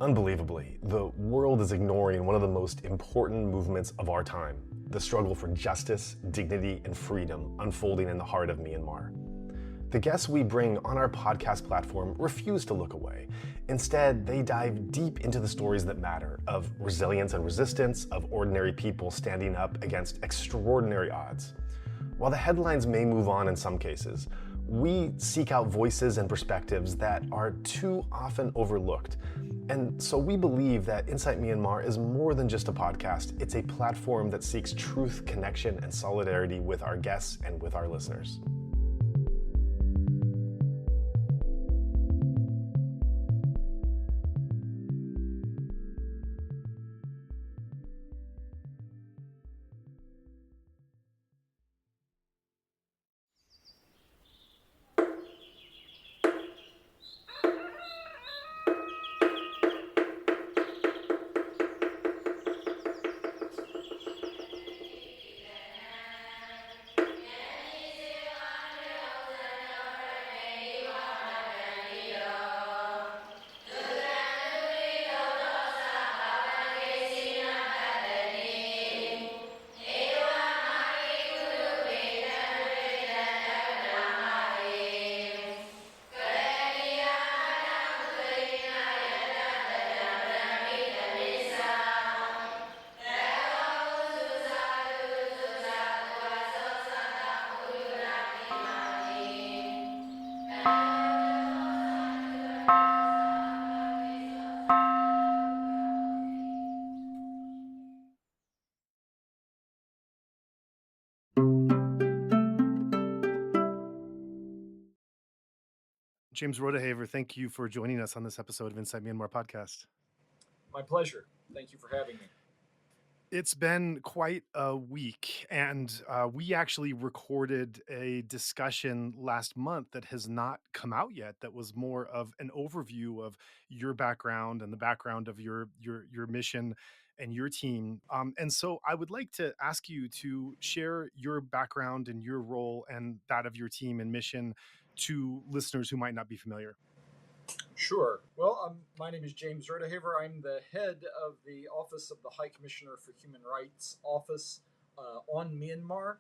Unbelievably, the world is ignoring one of the most important movements of our time, the struggle for justice, dignity, and freedom unfolding in the heart of Myanmar. The guests we bring on our podcast platform refuse to look away. Instead, they dive deep into the stories that matter, of resilience and resistance, of ordinary people standing up against extraordinary odds. While the headlines may move on in some cases, we seek out voices and perspectives that are too often overlooked. And so we believe that Insight Myanmar is more than just a podcast. It's a platform that seeks truth, connection, and solidarity with our guests and with our listeners. James Rodehaver, thank you for joining us on this episode of Inside Myanmar Podcast. My pleasure. Thank you for having me. It's been quite a week, and we actually recorded a discussion last month that has not come out yet. That was more of an overview of your background and the background of your mission and your team. And so I would like to ask you to share your background and your role and that of your team and mission to listeners who might not be familiar. Sure. Well, my name is James Rodehaver. I'm the head of the Office of the High Commissioner for Human Rights office on Myanmar.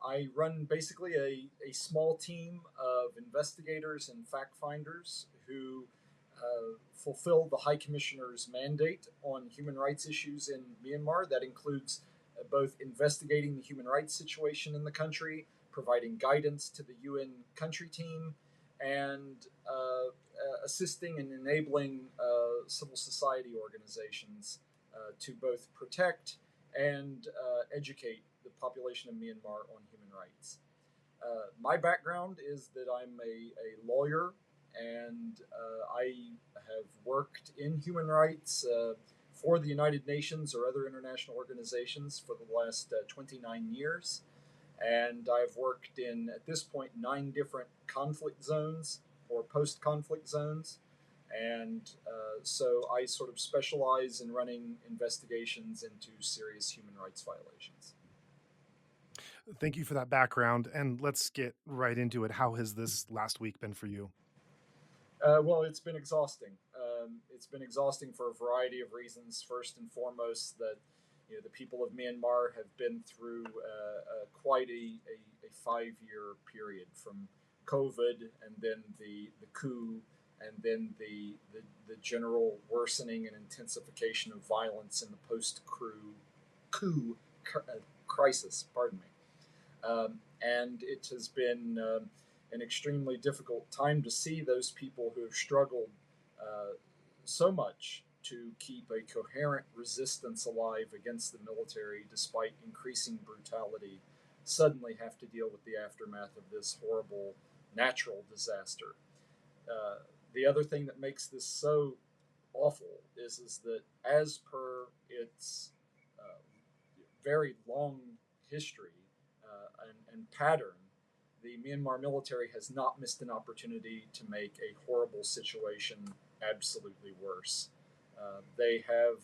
I run basically a small team of investigators and fact finders who fulfill the High Commissioner's mandate on human rights issues in Myanmar. That includes both investigating the human rights situation in the country, providing guidance to the UN country team, and assisting and enabling civil society organizations to both protect and educate the population of Myanmar on human rights. My background is that I'm a lawyer, and I have worked in human rights for the United Nations or other international organizations for the last 29 years. And I've worked in, at this point, 9 different conflict zones or post-conflict zones. And so I sort of specialize in running investigations into serious human rights violations. Thank you for that background. And let's get right into it. How has this last week been for you? Well, it's been exhausting. It's been exhausting for a variety of reasons. First and foremost, that the people of Myanmar have been through quite a 5-year period, from COVID and then the coup and then the general worsening and intensification of violence in the post-coup crisis. Pardon me. And it has been an extremely difficult time to see those people who have struggled so much to keep a coherent resistance alive against the military despite increasing brutality suddenly have to deal with the aftermath of this horrible natural disaster. The other thing that makes this so awful is that, as per its very long history and pattern, the Myanmar military has not missed an opportunity to make a horrible situation absolutely worse. They have,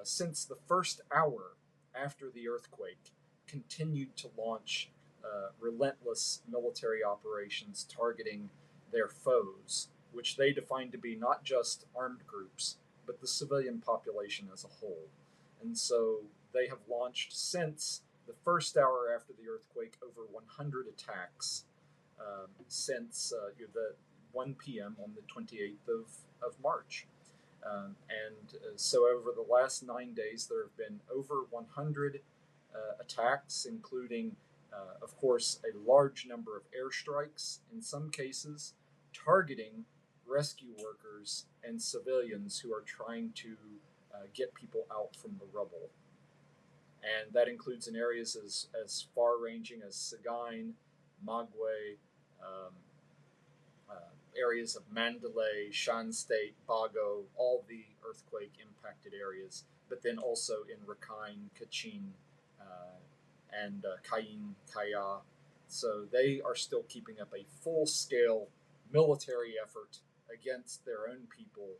since the first hour after the earthquake, continued to launch relentless military operations targeting their foes, which they define to be not just armed groups, but the civilian population as a whole. And so they have launched since the first hour after the earthquake over 100 attacks since the 1 p.m. on the 28th of March. So over the last 9 days, there have been over 100 attacks, including, of course, a large number of airstrikes, in some cases targeting rescue workers and civilians who are trying to get people out from the rubble. And that includes in areas as far ranging as Sagaing, Magwe, um, areas of Mandalay, Shan State, Bago, all the earthquake impacted areas, but then also in Rakhine, Kachin, and Kayin, Kaya. So they are still keeping up a full scale military effort against their own people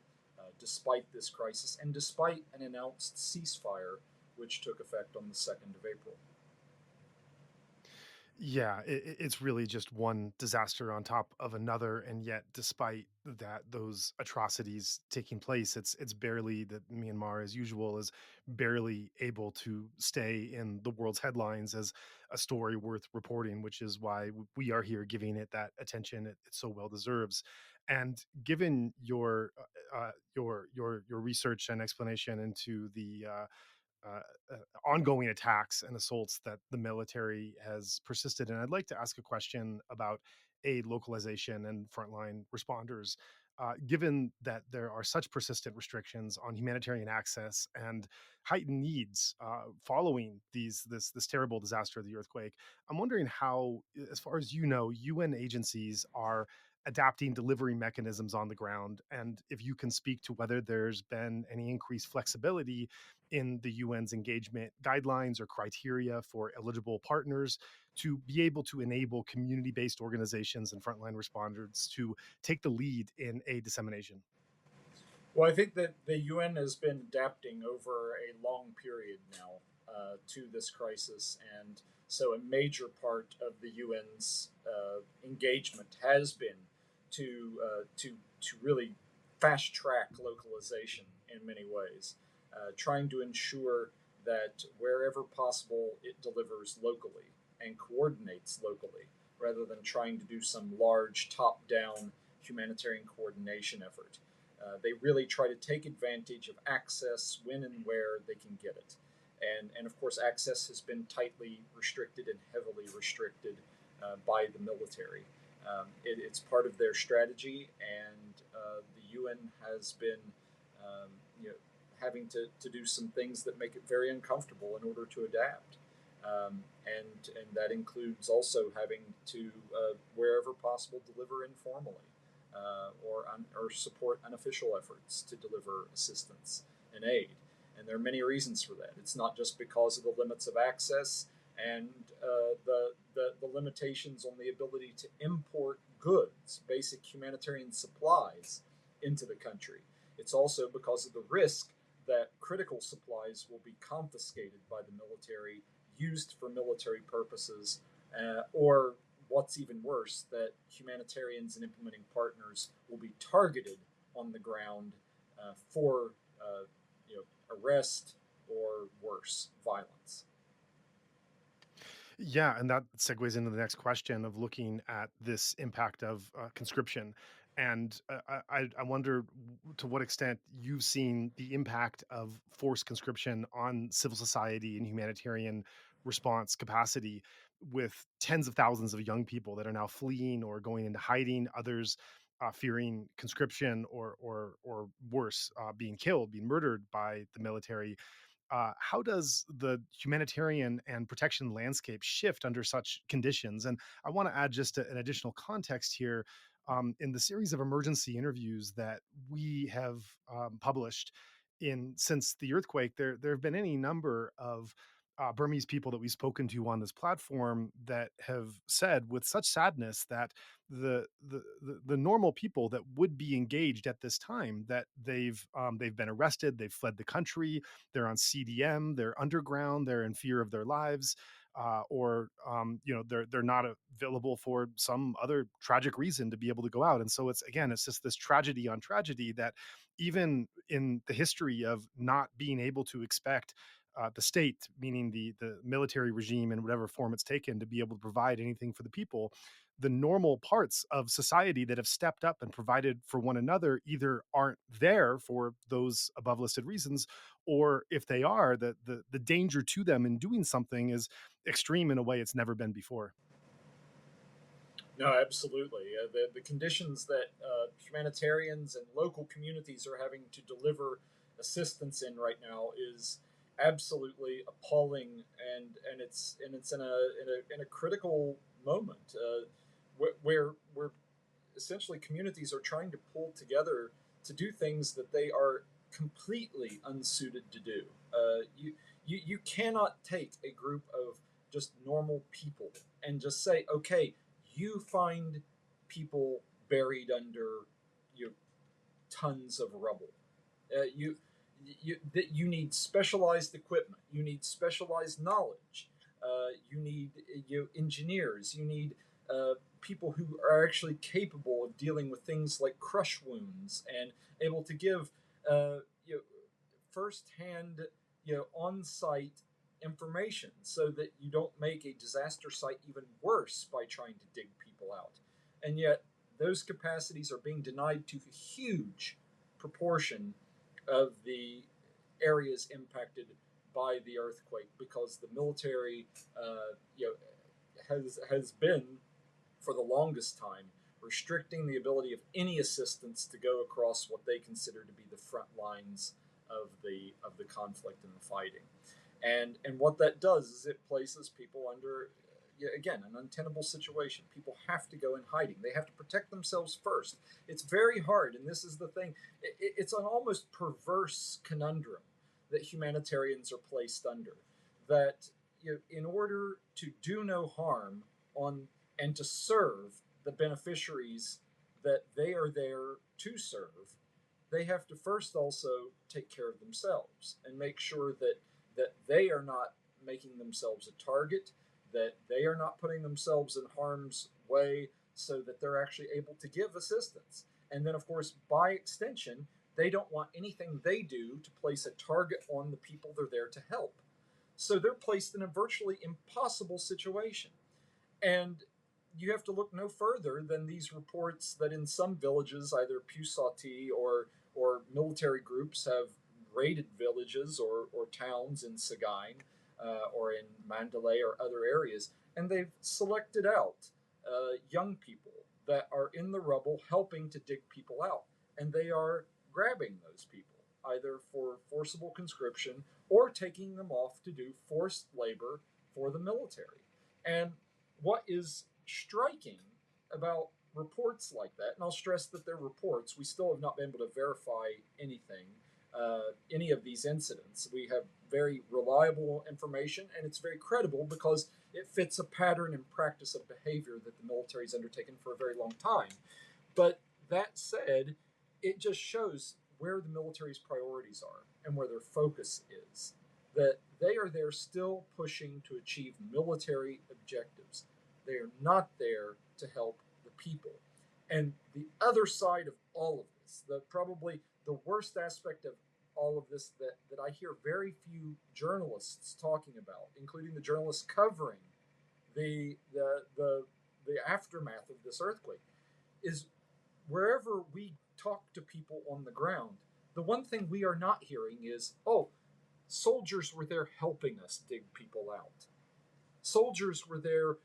despite this crisis and despite an announced ceasefire which took effect on the 2nd of April. Yeah, it's really just one disaster on top of another, and yet, despite that, those atrocities taking place, it's barely that Myanmar, as usual, is barely able to stay in the world's headlines as a story worth reporting, which is why we are here giving it that attention it so well deserves. And given your research and explanation into the uh, uh, ongoing attacks and assaults that the military has persisted in, I'd like to ask a question about aid localization and frontline responders. Given that there are such persistent restrictions on humanitarian access and heightened needs following this terrible disaster of the earthquake, I'm wondering how, as far as you know, UN agencies are adapting delivery mechanisms on the ground, and if you can speak to whether there's been any increased flexibility in the UN's engagement guidelines or criteria for eligible partners to be able to enable community based organizations and frontline responders to take the lead in aid dissemination. Well, I think that the UN has been adapting over a long period now to this crisis, and so a major part of the UN's engagement has been to really fast track localization in many ways, trying to ensure that wherever possible it delivers locally and coordinates locally, rather than trying to do some large top down humanitarian coordination effort. They really try to take advantage of access when and where they can get it. And of course, access has been tightly restricted and heavily restricted by the military. It's part of their strategy, and the UN has been um, you know, having to do some things that make it very uncomfortable in order to adapt. And that includes also having to, wherever possible, deliver informally or support unofficial efforts to deliver assistance and aid. And there are many reasons for that. It's not just because of the limits of access and the limitations on the ability to import goods, basic humanitarian supplies, into the country. It's also because of the risk that critical supplies will be confiscated by the military, used for military purposes, or what's even worse, that humanitarians and implementing partners will be targeted on the ground for arrest or worse, violence. Yeah, and that segues into the next question of looking at this impact of conscription. And I wonder to what extent you've seen the impact of forced conscription on civil society and humanitarian response capacity, with tens of thousands of young people that are now fleeing or going into hiding, others fearing conscription or worse, being killed, being murdered by the military. How does the humanitarian and protection landscape shift under such conditions? And I want to add just an additional context here. In the series of emergency interviews that we have published in since the earthquake, there have been any number of Burmese people that we've spoken to on this platform that have said with such sadness that the normal people that would be engaged at this time, that they've been arrested, they've fled the country, they're on CDM, they're underground, they're in fear of their lives. or they're not available for some other tragic reason to be able to go out. And so it's just this tragedy on tragedy that even in the history of not being able to expect the state, meaning the military regime in whatever form it's taken, to be able to provide anything for the people, the normal parts of society that have stepped up and provided for one another either aren't there for those above listed reasons, or if they are, the danger to them in doing something is extreme in a way it's never been before. No, absolutely. The conditions that humanitarians and local communities are having to deliver assistance in right now is absolutely appalling, and it's in a critical moment where essentially communities are trying to pull together to do things that they are completely unsuited to do. You cannot take a group of just normal people and just say, okay, you find people buried under tons of rubble. You need specialized equipment. You need specialized knowledge. You need engineers. You need people who are actually capable of dealing with things like crush wounds and able to give firsthand, on-site information so that you don't make a disaster site even worse by trying to dig people out. And yet, those capacities are being denied to a huge proportion of the areas impacted by the earthquake because the military, has been for the longest time restricting the ability of any assistance to go across what they consider to be the front lines of the conflict and the fighting. And what that does is it places people under, again, an untenable situation. People have to go in hiding. They have to protect themselves first. It's very hard, and this is the thing. It's an almost perverse conundrum that humanitarians are placed under. That in order to do no harm on and to serve the beneficiaries that they are there to serve, they have to first also take care of themselves and make sure that they are not making themselves a target, that they are not putting themselves in harm's way so that they're actually able to give assistance. And then, of course, by extension, they don't want anything they do to place a target on the people they're there to help. So they're placed in a virtually impossible situation. And you have to look no further than these reports that in some villages, either Pusati or military groups have raided villages or towns in Sagaing or in Mandalay or other areas, and they've selected out young people that are in the rubble helping to dig people out, and they are grabbing those people either for forcible conscription or taking them off to do forced labor for the military. And what is striking about reports like that, and I'll stress that they're reports, we still have not been able to verify anything, any of these incidents. We have very reliable information, and it's very credible because it fits a pattern and practice of behavior that the military has undertaken for a very long time. But that said, it just shows where the military's priorities are and where their focus is. That they are there still pushing to achieve military objectives. They are not there to help the people. And the other side of all of this, probably the worst aspect of all of this that I hear very few journalists talking about, including the journalists covering the aftermath of this earthquake, is wherever we talk to people on the ground, the one thing we are not hearing is, oh, soldiers were there helping us dig people out. Soldiers were there,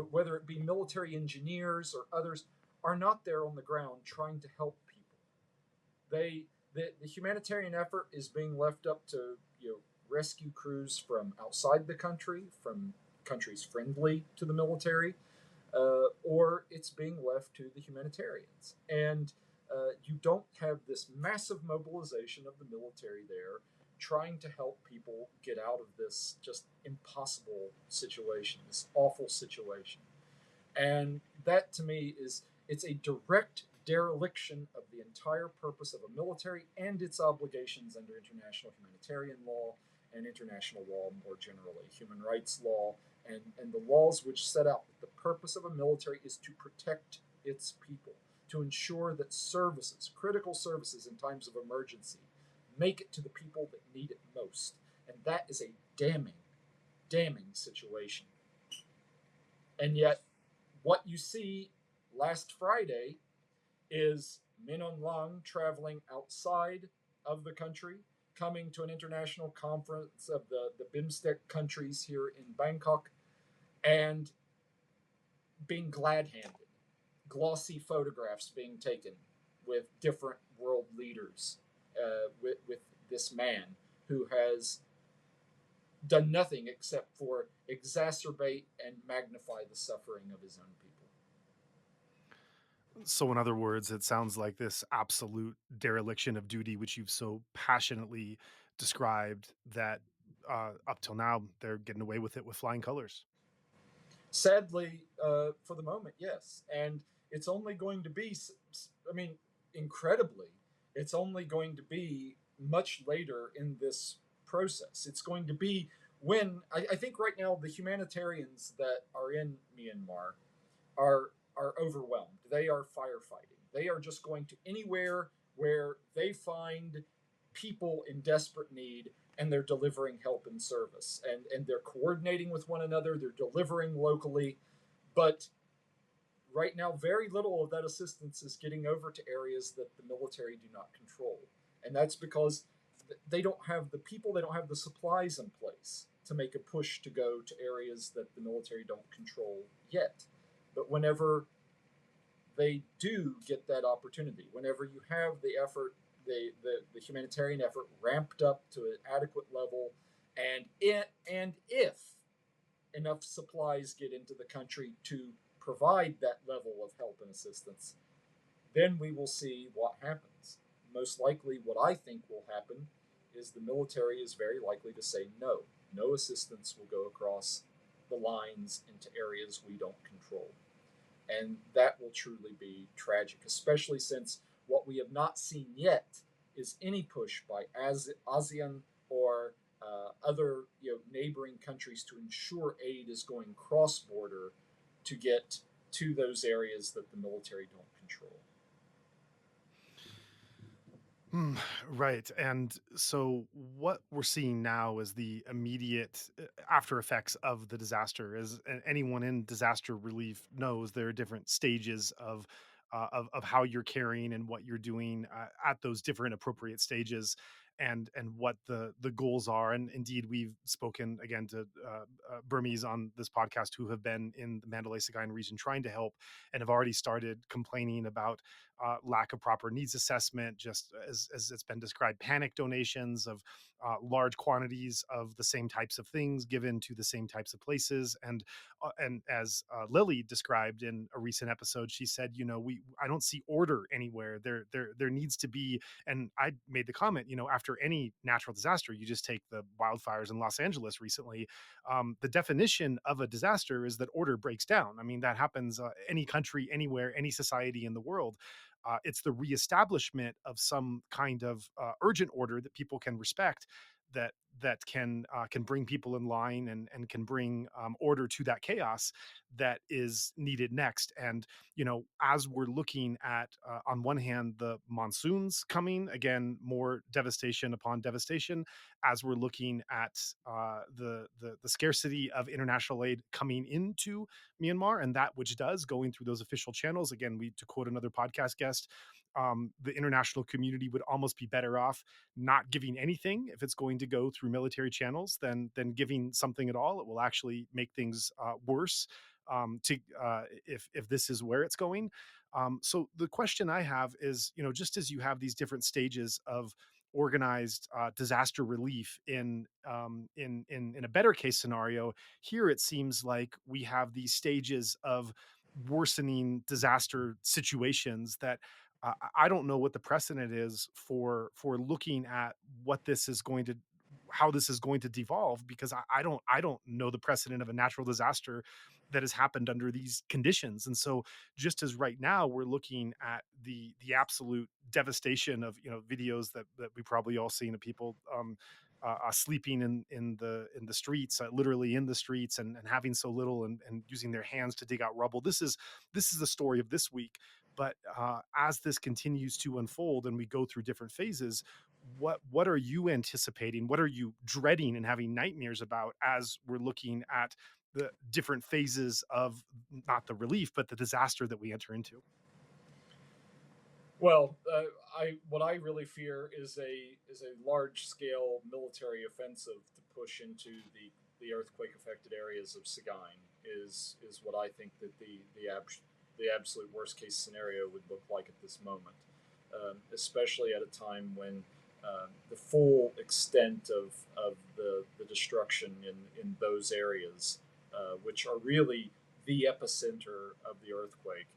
whether it be military engineers or others, are not there on the ground trying to help people. The humanitarian effort is being left up to rescue crews from outside the country, from countries friendly to the military, or it's being left to the humanitarians. And you don't have this massive mobilization of the military there trying to help people get out of this just impossible situation, this awful situation. And that to me it's a direct dereliction of the entire purpose of a military and its obligations under international humanitarian law and international law more generally, human rights law and the laws which set out that the purpose of a military is to protect its people, to ensure that services, critical services in times of emergency, make it to the people that need it most. And that is a damning, damning situation. And yet, what you see last Friday is Min Aung Hlaing traveling outside of the country, coming to an international conference of the BIMSTEC countries here in Bangkok, and being glad handed, glossy photographs being taken with different world leaders, with this man who has done nothing except for exacerbate and magnify the suffering of his own people. So, in other words, it sounds like this absolute dereliction of duty, which you've so passionately described, that up till now they're getting away with it with flying colors. Sadly, for the moment, yes. And it's only going to be, I mean, incredibly, it's only going to be much later in this process. It's going to be when, I think right now, the humanitarians that are in Myanmar are overwhelmed. They are firefighting. They are just going to anywhere where they find people in desperate need, and they're delivering help and service, and they're coordinating with one another, they're delivering locally. But right now, very little of that assistance is getting over to areas that the military do not control. And that's because they don't have the people, they don't have the supplies in place to make a push to go to areas that the military don't control yet. But whenever they do get that opportunity, whenever you have the effort, the humanitarian effort ramped up to an adequate level, and if enough supplies get into the country to provide that level of help and assistance, then we will see what happens. Most likely, what I think will happen is the military is very likely to say no. No assistance will go across the lines into areas we don't control. And that will truly be tragic, especially since what we have not seen yet is any push by ASEAN or other neighboring countries to ensure aid is going cross border to get to those areas that the military don't control. Right. And so what we're seeing now is the immediate after effects of the disaster. As anyone in disaster relief knows, there are different stages of how you're carrying and what you're doing at those different appropriate stages, and what the goals are. And indeed, we've spoken again to Burmese on this podcast who have been in the Mandalay Sagaing region trying to help, and have already started complaining about lack of proper needs assessment, just as it's been described, panic donations of large quantities of the same types of things given to the same types of places. And as Lily described in a recent episode, she said, I don't see order anywhere. There needs to be, and I made the comment, after any natural disaster, you just take the wildfires in Los Angeles recently. The definition of a disaster is that order breaks down. I mean, that happens any country, anywhere, any society in the world. It's the reestablishment of some kind of urgent order that people can respect, that can bring people in line, and can bring order to that chaos that is needed next. And as we're looking at on one hand the monsoons coming again, more devastation upon devastation, as we're looking at the scarcity of international aid coming into Myanmar, and that which does going through those official channels. Again, to quote another podcast guest, the international community would almost be better off not giving anything if it's going to go through military channels than giving something at all. It will actually make things worse, to if this is where it's going. So the question I have is, just as you have these different stages of organized disaster relief in a better case scenario, here it seems like we have these stages of worsening disaster situations that I don't know what the precedent is for looking at what this is going to how this is going to devolve, because I don't know the precedent of a natural disaster that has happened under these conditions. And so just as right now we're looking at the absolute devastation of videos that we probably all seen of people sleeping in the streets, literally in the streets, and having so little, and using their hands to dig out rubble. This is the story of this week. But as this continues to unfold and we go through different phases, what are you anticipating? What are you dreading and having nightmares about as we're looking at the different phases of not the relief, but the disaster that we enter into? Well, I what I really fear is a large scale military offensive to push into the earthquake affected areas of Sagaing is what I think that the absolute worst case scenario would look like at this moment, especially at a time when the full extent of the destruction in those areas, which are really the epicenter of the earthquake.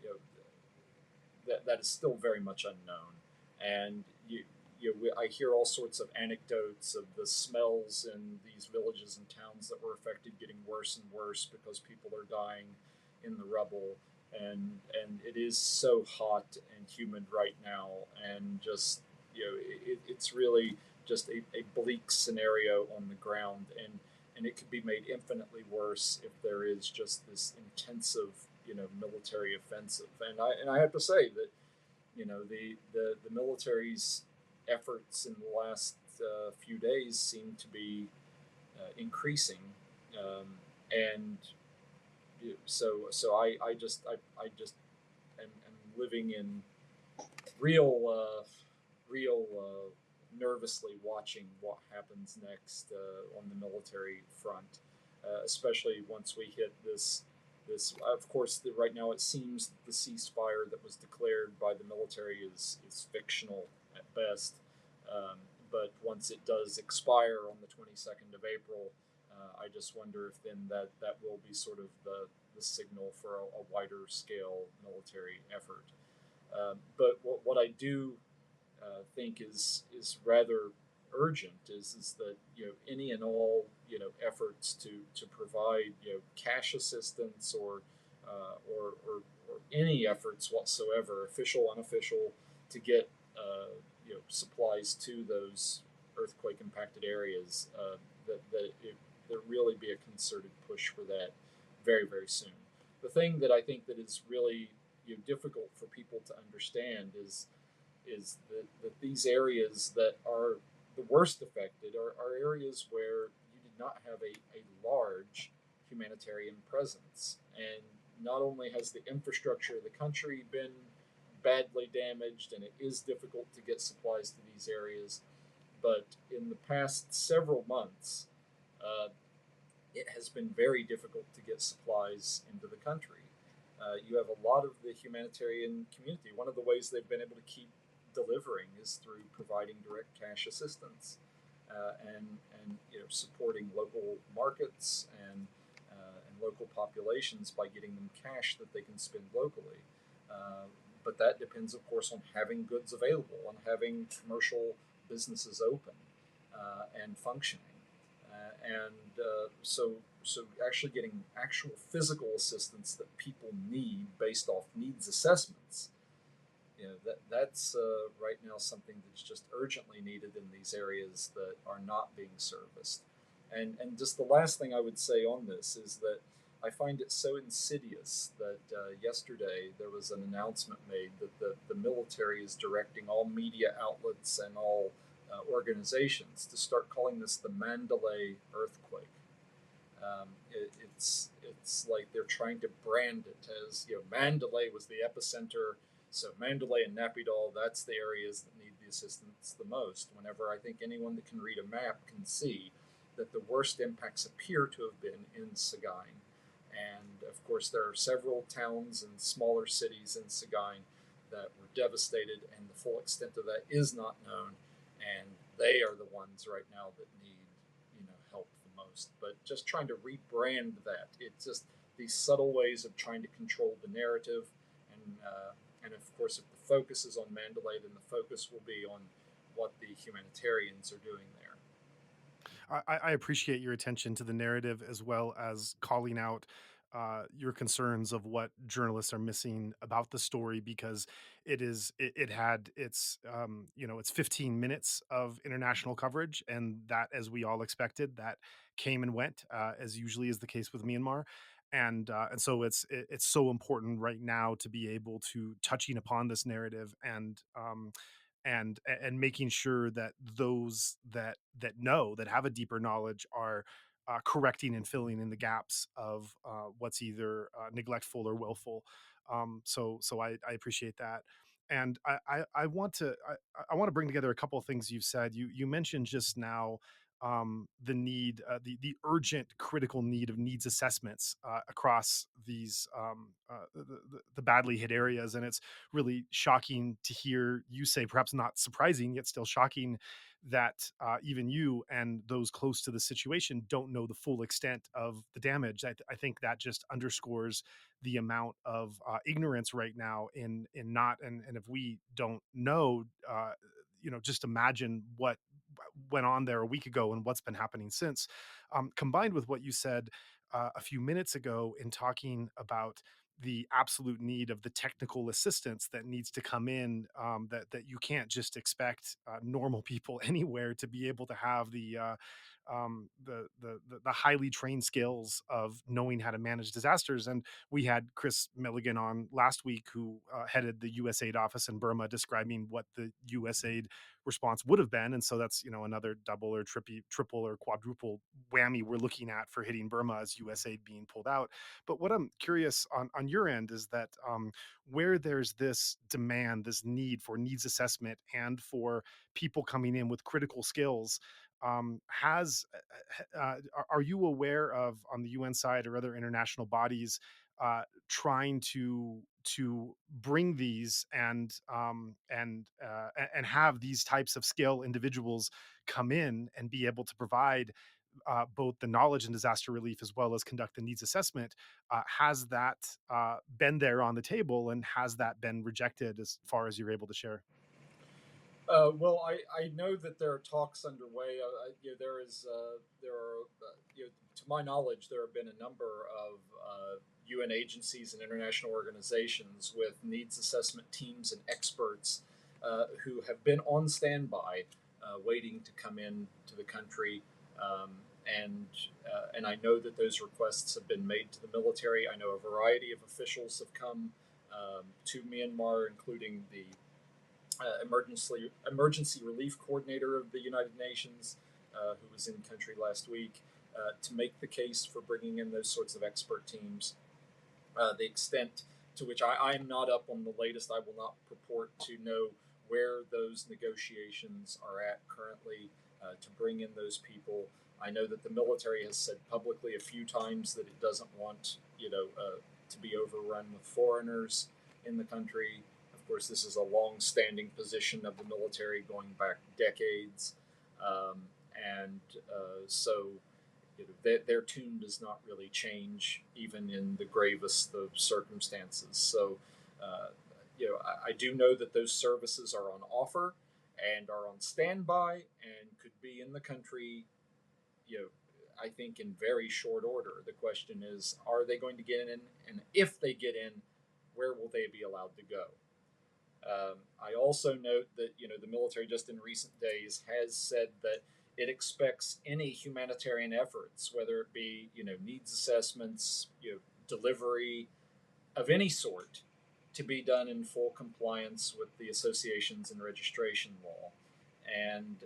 You know, that is still very much unknown. And I hear all sorts of anecdotes of the smells in these villages and towns that were affected getting worse and worse because people are dying in the rubble. And it is so hot and humid right now, and just it's really just a bleak scenario on the ground, and it could be made infinitely worse if there is just this intensive military offensive. And I have to say that the military's efforts in the last few days seem to be increasing, and so I just am living in real nervously watching what happens next on the military front, especially once we hit this. Of course, right now it seems the ceasefire that was declared by the military is fictional at best. Um, but once it does expire on the 22nd of April, I just wonder if then that will be sort of the signal for a wider scale military effort. But what I do think is rather urgent is that any and all efforts to provide cash assistance or any efforts whatsoever, official unofficial, to get supplies to those earthquake impacted areas, there really be a concerted push for that very very soon. The thing that I think that is really difficult for people to understand is that these areas that are the worst affected are areas where you did not have a large humanitarian presence. And not only has the infrastructure of the country been badly damaged, and it is difficult to get supplies to these areas, but in the past several months, uh, it has been very difficult to get supplies into the country. You have a lot of the humanitarian community. One of the ways they've been able to keep delivering is through providing direct cash assistance, and supporting local markets and local populations by getting them cash that they can spend locally. But that depends, of course, on having goods available, on having commercial businesses open and functioning. And so actually getting actual physical assistance that people need based off needs assessments, that's right now something that's just urgently needed in these areas that are not being serviced. And just the last thing I would say on this is that I find it so insidious that yesterday there was an announcement made that the military is directing all media outlets and all organizations to start calling this the Mandalay earthquake. It's like they're trying to brand it as Mandalay was the epicenter, so Mandalay and Naypyidaw, that's the areas that need the assistance the most. Whenever I think anyone that can read a map can see that the worst impacts appear to have been in Sagaing. And of course, there are several towns and smaller cities in Sagaing that were devastated, and the full extent of that is not known. And they are the ones right now that need help the most. But just trying to rebrand that, it's just these subtle ways of trying to control the narrative. And of course, if the focus is on Mandalay, then the focus will be on what the humanitarians are doing there. I appreciate your attention to the narrative, as well as calling out your concerns of what journalists are missing about the story, because it had its its 15 minutes of international coverage, and that, as we all expected, that came and went, as usually is the case with Myanmar. And so it's so important right now to be able to touching upon this narrative, and making sure that those that have a deeper knowledge are correcting and filling in the gaps of what's either neglectful or willful. So I appreciate that. And I want to I want to bring together a couple of things you've said. You mentioned just now the need, the urgent, critical need of needs assessments across these the badly hit areas, and it's really shocking to hear you say, perhaps not surprising yet still shocking, that even you and those close to the situation don't know the full extent of the damage. I think that just underscores the amount of ignorance right now in not, and if we don't know, just imagine what went on there a week ago and what's been happening since. Combined with what you said a few minutes ago in talking about the absolute need of the technical assistance that needs to come in, that you can't just expect normal people anywhere to be able to have the highly trained skills of knowing how to manage disasters. And we had Chris Milligan on last week, who headed the USAID office in Burma, describing what the USAID response would have been. And so that's, another double or triple or quadruple whammy we're looking at for hitting Burma as USAID being pulled out. But what I'm curious on your end is that where there's this demand, this need for needs assessment and for people coming in with critical skills, has are you aware of, on the UN side or other international bodies, trying to bring these and have these types of skill individuals come in and be able to provide both the knowledge and disaster relief as well as conduct the needs assessment? Has that been there on the table, and has that been rejected as far as you're able to share? Well, I know that there are talks underway. There are, to my knowledge, there have been a number of UN agencies and international organizations with needs assessment teams and experts who have been on standby, waiting to come in to the country. Um, and I know that those requests have been made to the military. I know a variety of officials have come to Myanmar, including the emergency relief coordinator of the United Nations, who was in country last week, to make the case for bringing in those sorts of expert teams. The extent to which I am not up on the latest, I will not purport to know where those negotiations are at currently to bring in those people. I know that the military has said publicly a few times that it doesn't want, to be overrun with foreigners in the country. Of course, this is a long-standing position of the military going back decades, and so their tune does not really change even in the gravest of circumstances. So, I do know that those services are on offer and are on standby and could be in the country, you know, I think in very short order. The question is, are they going to get in? And if they get in, where will they be allowed to go? I also note that the military just in recent days has said that it expects any humanitarian efforts, whether it be needs assessments, delivery of any sort, to be done in full compliance with the associations and registration law, and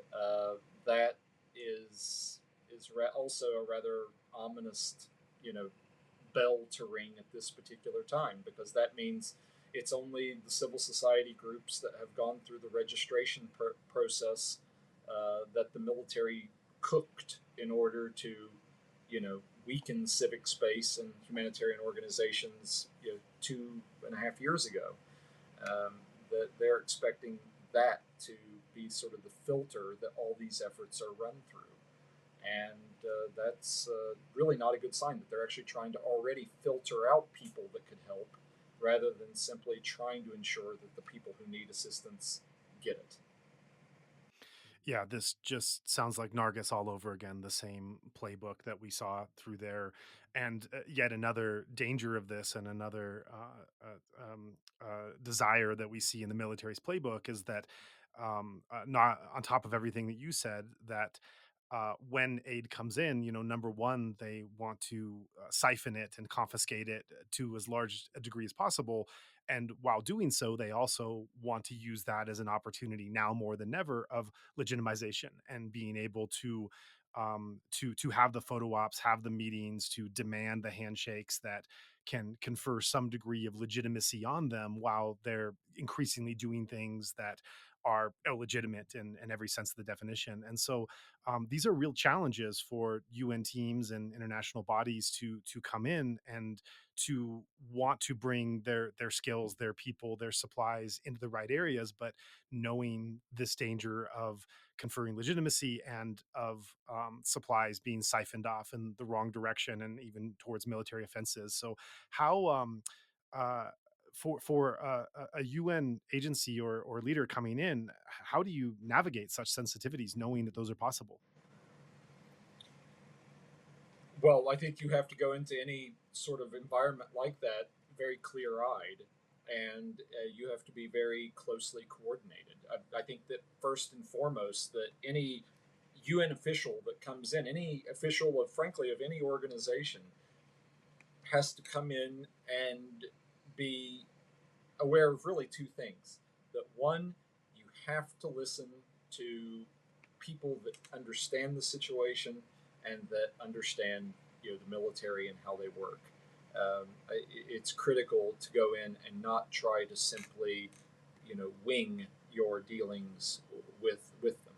that is also a rather ominous bell to ring at this particular time, because that means it's only the civil society groups that have gone through the registration process that the military cooked in order to, weaken civic space and humanitarian organizations, 2.5 years ago. That they're expecting that to be sort of the filter that all these efforts are run through. And that's really not a good sign, that they're actually trying to already filter out people that could help, rather than simply trying to ensure that the people who need assistance get it. Yeah, this just sounds like Nargis all over again, the same playbook that we saw through there. And yet another danger of this, and another desire that we see in the military's playbook, is that, not on top of everything that you said, that when aid comes in, number one, they want to siphon it and confiscate it to as large a degree as possible. And while doing so, they also want to use that as an opportunity, now more than ever, of legitimization and being able to have the photo ops, have the meetings, to demand the handshakes that can confer some degree of legitimacy on them, while they're increasingly doing things that are illegitimate in every sense of the definition. And so these are real challenges for UN teams and international bodies to come in and to want to bring their skills, their people, their supplies into the right areas, but knowing this danger of conferring legitimacy and of supplies being siphoned off in the wrong direction and even towards military offenses. So how uh, for a UN agency or leader coming in, how do you navigate such sensitivities, knowing that those are possible? Well, I think you have to go into any sort of environment like that very clear eyed, and you have to be very closely coordinated. I think that first and foremost, that any UN official that comes in, any official of, frankly, of any organization, has to come in and be aware of really two things. That one, you have to listen to people that understand the situation and that understand, the military and how they work. It's critical to go in and not try to simply, wing your dealings with them.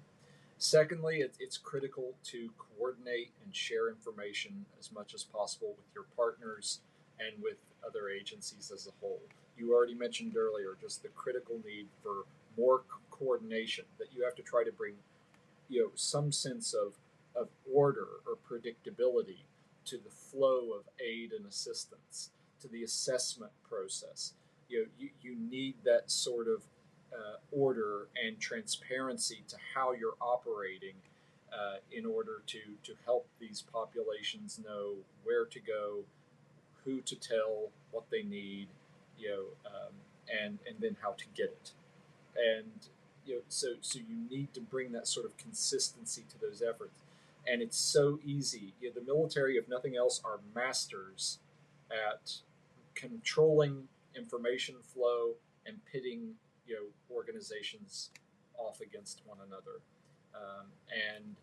Secondly, it's critical to coordinate and share information as much as possible with your partners and with other agencies as a whole. You already mentioned earlier just the critical need for more coordination, that you have to try to bring, some sense of order or predictability to the flow of aid and assistance, to the assessment process. You need that sort of order and transparency to how you're operating, in order to help these populations know where to go, who to tell, what they need, and then how to get it. And so you need to bring that sort of consistency to those efforts. And it's so easy. The military, if nothing else, are masters at controlling information flow and pitting organizations off against one another. And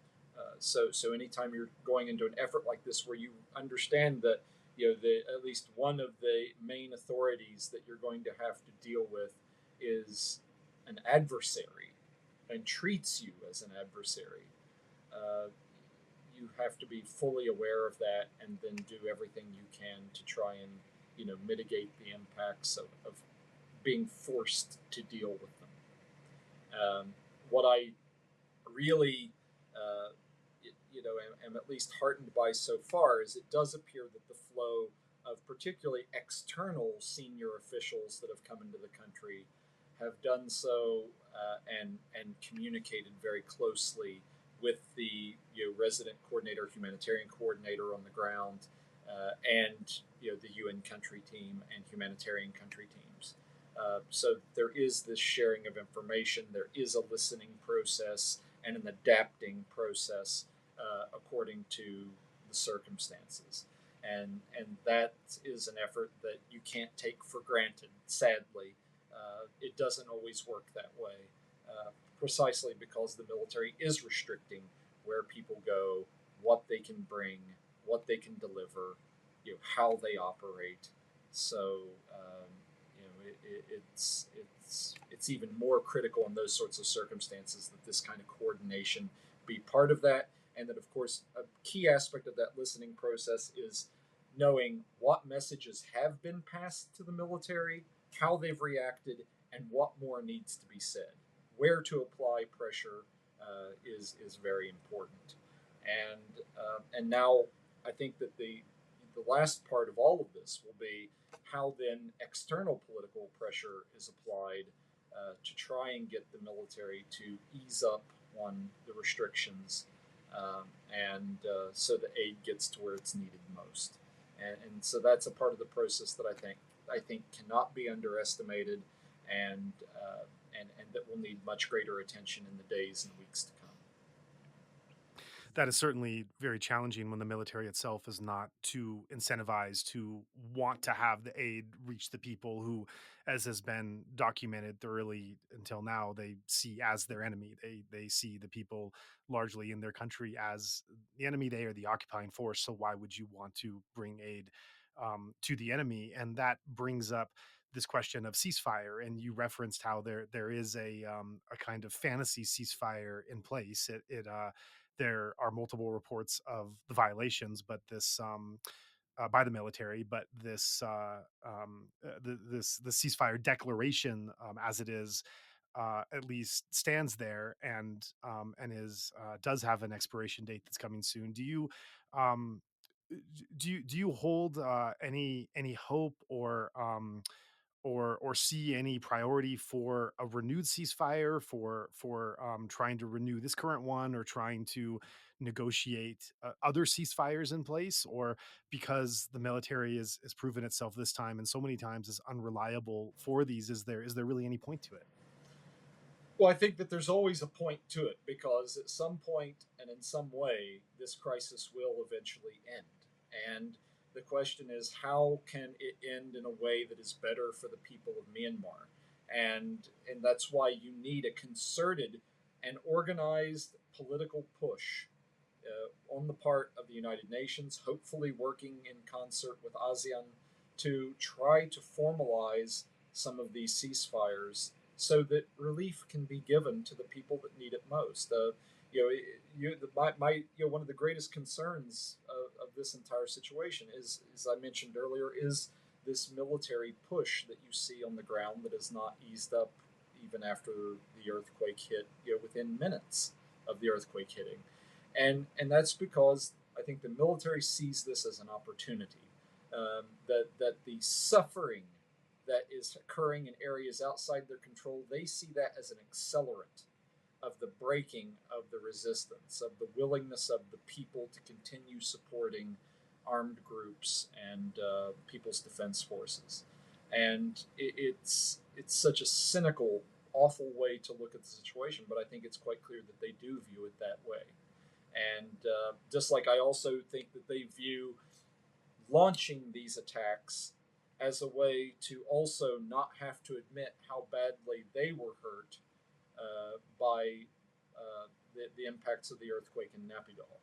so anytime you're going into an effort like this, where you understand that at least one of the main authorities that you're going to have to deal with is an adversary and treats you as an adversary, uh, you have to be fully aware of that and then do everything you can to try and mitigate the impacts of being forced to deal with them. What I really, uh, am at least heartened by so far is it does appear that the flow of particularly external senior officials that have come into the country have done so, and communicated very closely with the resident coordinator, humanitarian coordinator on the ground, and the UN country team and humanitarian country teams. So there is this sharing of information. There is a listening process and an adapting process, according to the circumstances. And that is an effort that you can't take for granted. Sadly, it doesn't always work that way, precisely because the military is restricting where people go, what they can bring, what they can deliver, how they operate. So it's even more critical in those sorts of circumstances that this kind of coordination be part of that, and that, of course, a key aspect of that listening process is knowing what messages have been passed to the military, how they've reacted, and what more needs to be said. Where to apply pressure, is very important. And now I think that the last part of all of this will be how then external political pressure is applied, to try and get the military to ease up on the restrictions, and so the aid gets to where it's needed most. And so that's a part of the process that I think cannot be underestimated, and and that will need much greater attention in the days and weeks to come. That is certainly very challenging when the military itself is not too incentivized to want to have the aid reach the people who, as has been documented thoroughly until now, they see as their enemy. They see the people largely in their country as the enemy. They are the occupying force. So why would you want to bring aid to the enemy? And that brings up this question of ceasefire. And you referenced how there is a kind of fantasy ceasefire in place. There are multiple reports of the violations, but this by the military, but the ceasefire declaration, as it is, at least stands there and is does have an expiration date that's coming soon. Um, do you hold any hope or see any priority for a renewed ceasefire for trying to renew this current one or trying to negotiate other ceasefires in place, or because the military has proven itself this time and so many times is unreliable for these, is there really any point to it? Well, I think that there's always a point to it because at some point and in some way, this crisis will eventually end. And the question is, how can it end in a way that is better for the people of Myanmar? And that's why you need a concerted and organized political push on the part of the United Nations, hopefully working in concert with ASEAN to try to formalize some of these ceasefires so that relief can be given to the people that need it most. You know, one of the greatest concerns of this entire situation is, as I mentioned earlier, is this military push that you see on the ground that has not eased up even after the earthquake hit. Within minutes of the earthquake hitting, and that's because I think the military sees this as an opportunity. That the suffering that is occurring in areas outside their control, they see that as an accelerant of the breaking of the resistance, of the willingness of the people to continue supporting armed groups and people's defense forces. And it's such a cynical, awful way to look at the situation, but I think it's quite clear that they do view it that way. And just like I also think that they view launching these attacks as a way to also not have to admit how badly they were hurt by the impacts of the earthquake in Naypyidaw.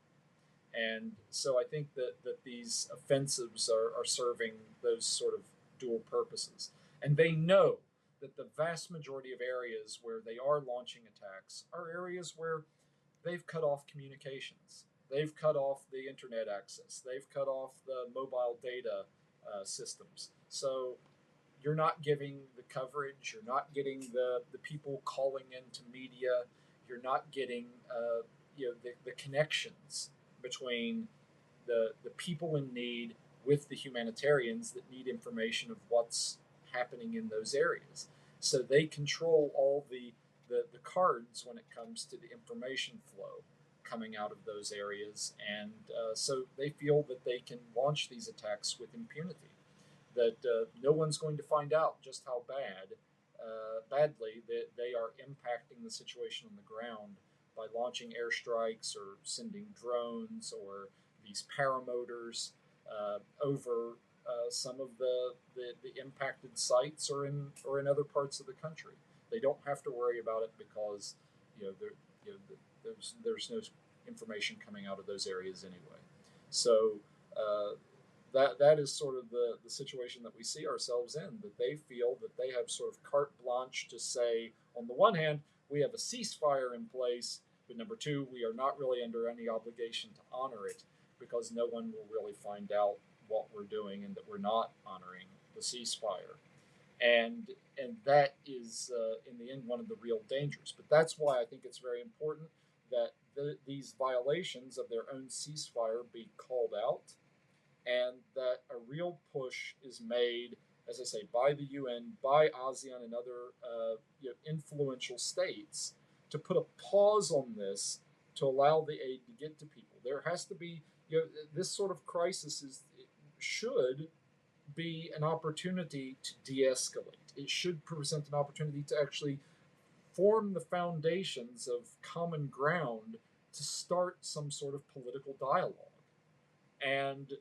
And so I think that these offensives are serving those sort of dual purposes. And they know that the vast majority of areas where they are launching attacks are areas where they've cut off communications. They've cut off the internet access. They've cut off the mobile data systems. So you're not giving the coverage. You're not getting the people calling into media. You're not getting the connections between the people in need with the humanitarians that need information of what's happening in those areas. So they control all the cards when it comes to the information flow coming out of those areas. And so they feel that they can launch these attacks with impunity, that no one's going to find out just how badly that they are impacting the situation on the ground by launching airstrikes or sending drones or these paramotors over some of the impacted sites or in other parts of the country. They don't have to worry about it because you know, there's no information coming out of those areas anyway. So that is sort of the situation that we see ourselves in, that they feel that they have sort of carte blanche to say, on the one hand, we have a ceasefire in place, but number two, we are not really under any obligation to honor it because no one will really find out what we're doing and that we're not honoring the ceasefire. And that is, in the end, one of the real dangers. But that's why I think it's very important that these violations of their own ceasefire be called out, and that a real push is made, as I say, by the UN, by ASEAN, and other influential states to put a pause on this to allow the aid to get to people. There has to be, this sort of crisis should be an opportunity to de-escalate. It should present an opportunity to actually form the foundations of common ground to start some sort of political dialogue. And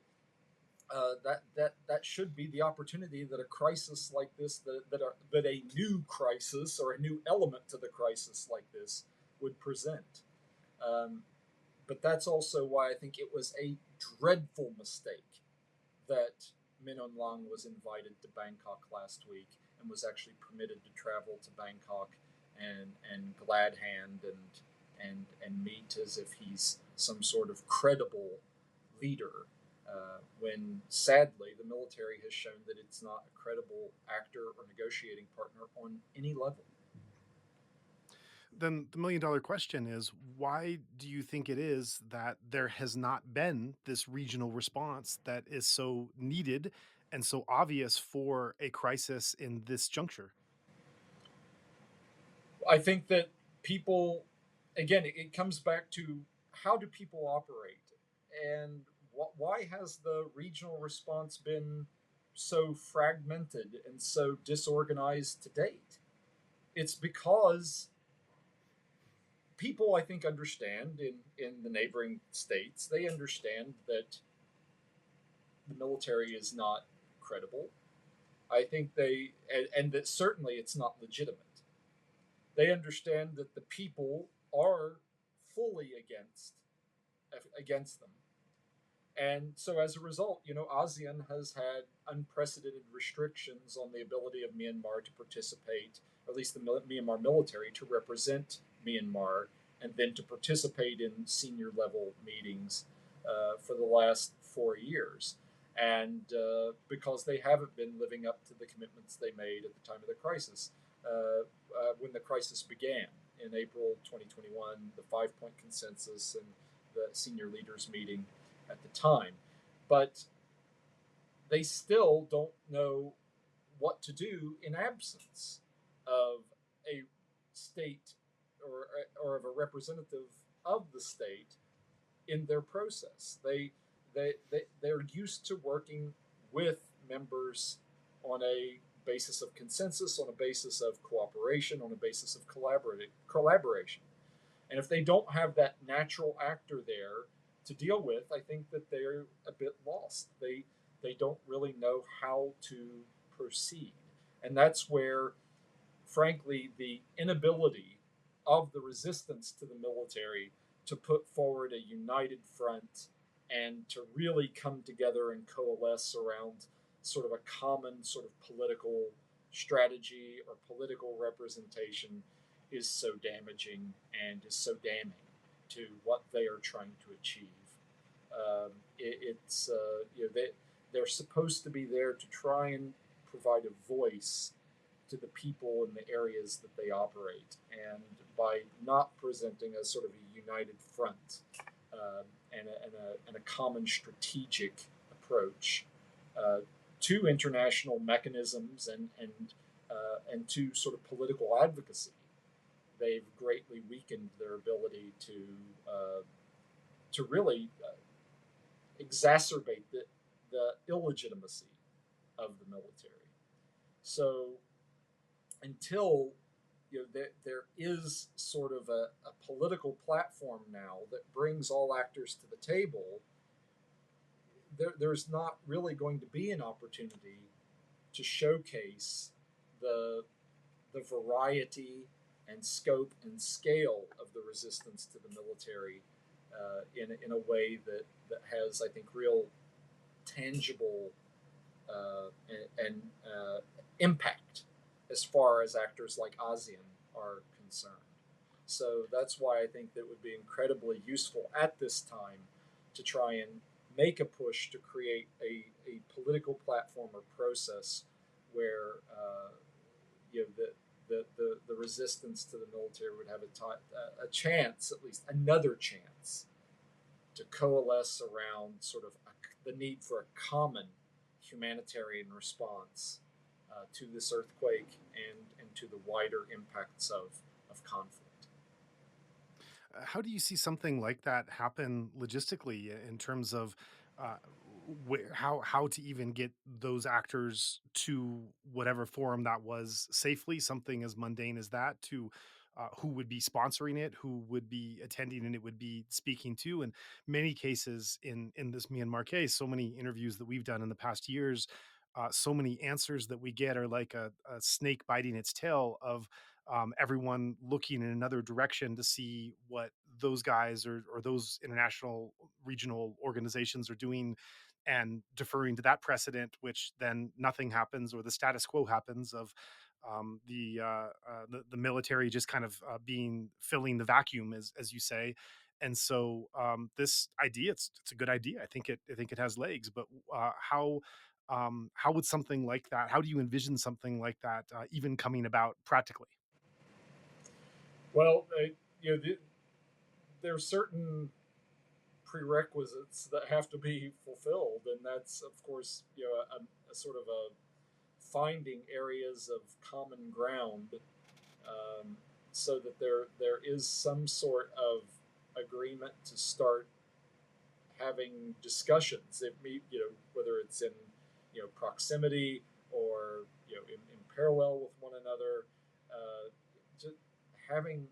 that should be the opportunity that a crisis like this, that a new crisis or a new element to the crisis like this would present. But that's also why I think it was a dreadful mistake that Min Aung Hlaing was invited to Bangkok last week and was actually permitted to travel to Bangkok and glad hand and meet as if he's some sort of credible leader. When sadly the military has shown that it's not a credible actor or negotiating partner on any level. Then the $1 million question is, why do you think it is that there has not been this regional response that is so needed and so obvious for a crisis in this juncture? I think that people, again, it comes back to how do people operate, and why has the regional response been so fragmented and so disorganized to date? It's because people, I think, understand in the neighboring states, they understand that the military is not credible. I think and that certainly it's not legitimate. They understand that the people are fully against them. And so as a result, ASEAN has had unprecedented restrictions on the ability of Myanmar to participate, or at least the Myanmar military to represent Myanmar, and then to participate in senior level meetings for the last 4 years. And because they haven't been living up to the commitments they made at the time of the crisis. When the crisis began in April 2021, the 5-point consensus and the senior leaders meeting at the time. But they still don't know what to do in absence of a state or of a representative of the state in their process. They're used to working with members on a basis of consensus, on a basis of cooperation, on a basis of collaboration. And if they don't have that natural actor there to deal with, I think that they're a bit lost. They don't really know how to proceed. And that's where, frankly, the inability of the resistance to the military to put forward a united front and to really come together and coalesce around sort of a common sort of political strategy or political representation is so damaging and is so damning to what they are trying to achieve. They're supposed to be there to try and provide a voice to the people in the areas that they operate, and by not presenting a sort of a united front and a common strategic approach to international mechanisms and to sort of political advocacy, they've greatly weakened their ability to really exacerbate the illegitimacy of the military. So until there is sort of a political platform now that brings all actors to the table, there's not really going to be an opportunity to showcase the variety and scope and scale of the resistance to the military in a way that has, I think, real tangible and impact as far as actors like ASEAN are concerned. So that's why I think that it would be incredibly useful at this time to try and make a push to create a political platform or process where the resistance to the military would have a chance, at least another chance, to coalesce around sort of the need for a common humanitarian response to this earthquake and to the wider impacts of conflict. how do you see something like that happen logistically in terms of uh, how to even get those actors to whatever forum that was safely, something as mundane as that, to who would be sponsoring it, who would be attending, and it would be speaking to. In many cases, in this Myanmar case, so many interviews that we've done in the past years, so many answers that we get are like a snake biting its tail of everyone looking in another direction to see what those guys or those international regional organizations are doing, and deferring to that precedent, which then nothing happens or the status quo happens of the military just kind of being filling the vacuum, as you say. And so this idea, it's a good idea. I think it has legs, but how would something like that? How do you envision something like that even coming about practically? Well, there are certain prerequisites that have to be fulfilled, and that's, of course, a sort of a finding areas of common ground, um, so that there is some sort of agreement to start having discussions. Whether it's in proximity or in parallel with one another, just having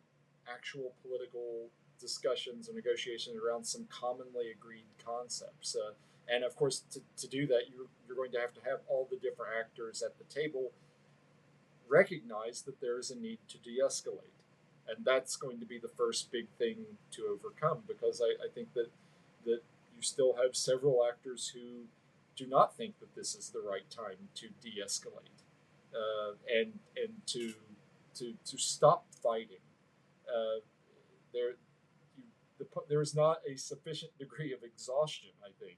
actual political discussions or negotiations around some commonly agreed concepts. And of course, to do that, you're going to have all the different actors at the table recognize that there is a need to de-escalate, and that's going to be the first big thing to overcome. Because I think that you still have several actors who do not think that this is the right time to de-escalate, and to stop fighting. Uh, there there is not a sufficient degree of exhaustion, I think,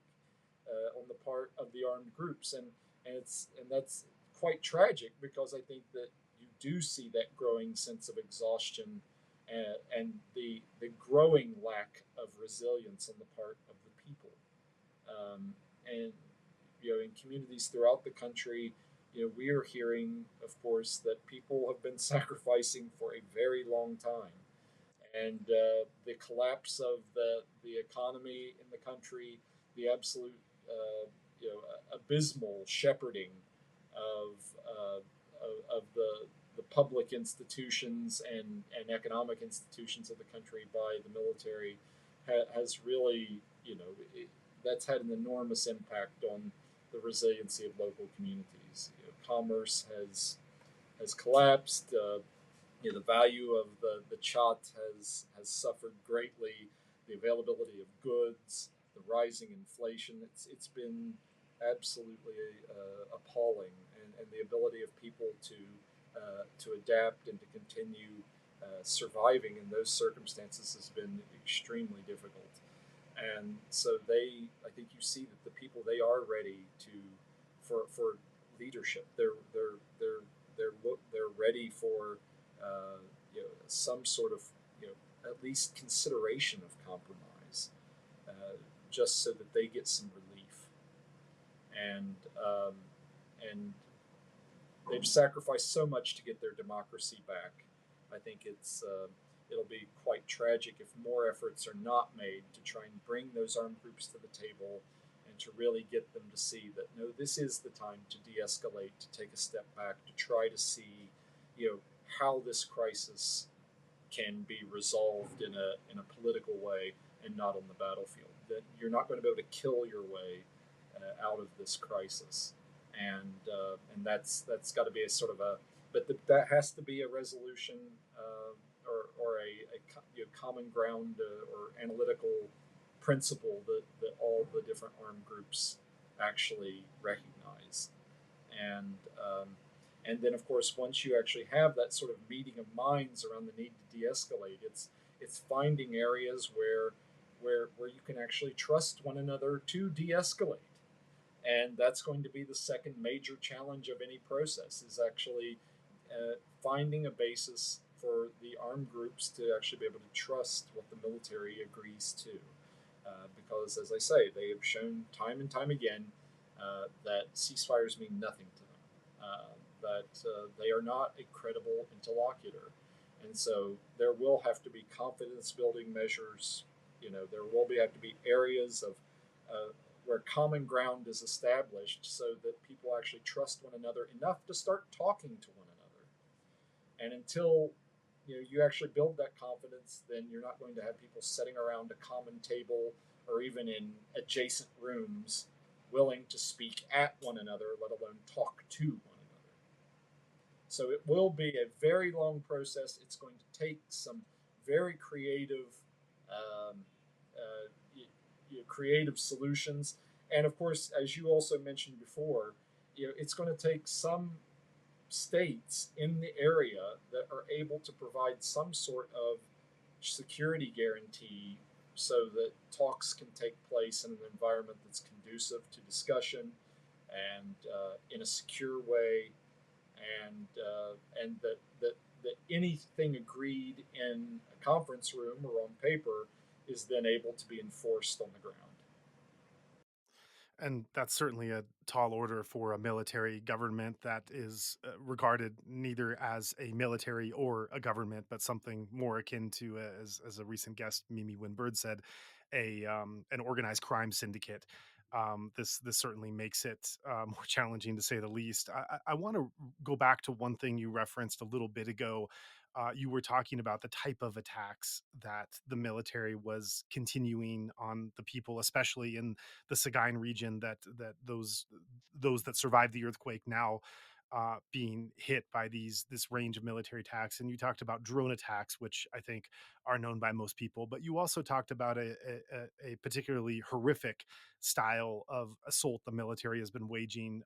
on the part of the armed groups, and that's quite tragic, because I think that you do see that growing sense of exhaustion, and the growing lack of resilience on the part of the people, and in communities throughout the country. We are hearing, of course, that people have been sacrificing for a very long time, and the collapse of the economy in the country, the absolute abysmal shepherding of the public institutions and economic institutions of the country by the military has really, that's had an enormous impact on the resiliency of local communities. Commerce has collapsed. The value of the chat has suffered greatly. The availability of goods, the rising inflation, it's been absolutely appalling, and the ability of people to adapt and to continue surviving in those circumstances has been extremely difficult. And so I think you see that the people, they are ready for leadership. They're ready for some sort of at least consideration of compromise, just so that they get some relief. And they've sacrificed so much to get their democracy back. I think it'll be quite tragic if more efforts are not made to try and bring those armed groups to the table, and to really get them to see that, no, this is the time to de-escalate, to take a step back, to try to see, how this crisis can be resolved in a political way and not on the battlefield. That you're not going to be able to kill your way out of this crisis, and that's got to be a sort of a, but that has to be a resolution, or a common ground, or analytical principle that all the different armed groups actually recognize. And um, and then, of course, once you actually have that sort of meeting of minds around the need to de-escalate, it's finding areas where you can actually trust one another to de-escalate. And that's going to be the second major challenge of any process, is actually finding a basis for the armed groups to actually be able to trust what the military agrees to. Because, as I say, they have shown time and time again that ceasefires mean nothing to them, that they are not a credible interlocutor. And so there will have to be confidence building measures. There will have to be areas of where common ground is established so that people actually trust one another enough to start talking to one another. And until you actually build that confidence, then you're not going to have people sitting around a common table or even in adjacent rooms willing to speak at one another, let alone talk to one another. So it will be a very long process. It's going to take some very um, creative solutions, and of course, as you also mentioned before, it's going to take some states in the area that are able to provide some sort of security guarantee so that talks can take place in an environment that's conducive to discussion and in a secure way, and that anything agreed in a conference room or on paper is then able to be enforced on the ground. And that's certainly a tall order for a military government that is regarded neither as a military or a government, but something more akin to, as a recent guest, Mimi Winbird said, an organized crime syndicate. This certainly makes it more challenging to say the least. I want to go back to one thing you referenced a little bit ago. You were talking about the type of attacks that the military was continuing on the people, especially in the Sagaing region, that those that survived the earthquake now being hit by this range of military attacks. And you talked about drone attacks, which I think are known by most people, but you also talked about a particularly horrific style of assault the military has been waging.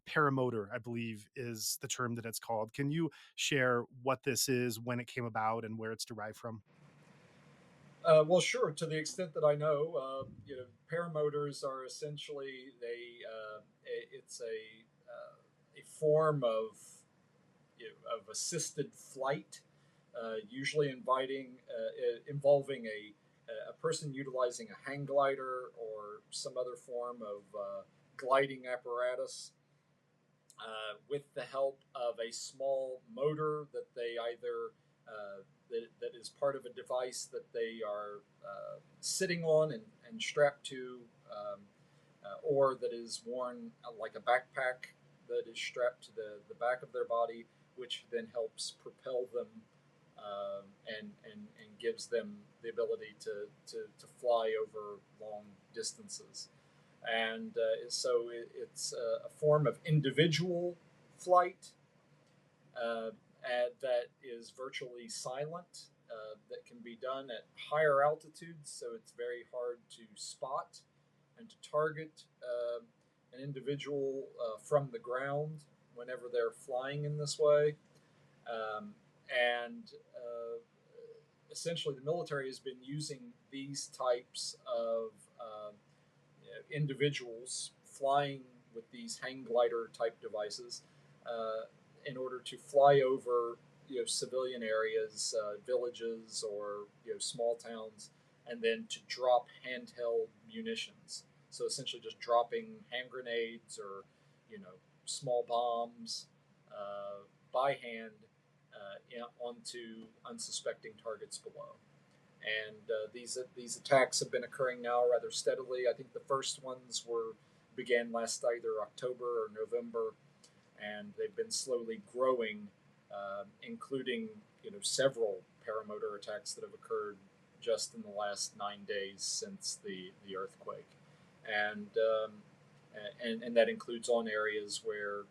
Paramotor, I believe, is the term that it's called. Can you share what this is, when it came about, and where it's derived from? Well, sure. To the extent that I know, paramotors are essentially it's a form of of assisted flight, usually involving a person utilizing a hang glider or some other form of gliding apparatus with the help of a small motor that they either that is part of a device that they are sitting on and strapped to, or that is worn like a backpack that is strapped to the back of their body, which then helps propel them and gives them the ability to fly over long distances. And so it's a form of individual flight that is virtually silent, that can be done at higher altitudes, so it's very hard to spot and to target an individual from the ground whenever they're flying in this way. And essentially, the military has been using these types of individuals flying with these hang glider type devices in order to fly over civilian areas, villages, or small towns, and then to drop handheld munitions. So essentially, just dropping hand grenades or small bombs by hand onto unsuspecting targets below. And these attacks have been occurring now rather steadily. I think the first ones began last either October or November, and they've been slowly growing, including several paramotor attacks that have occurred just in the last 9 days since the earthquake, and and that includes on areas where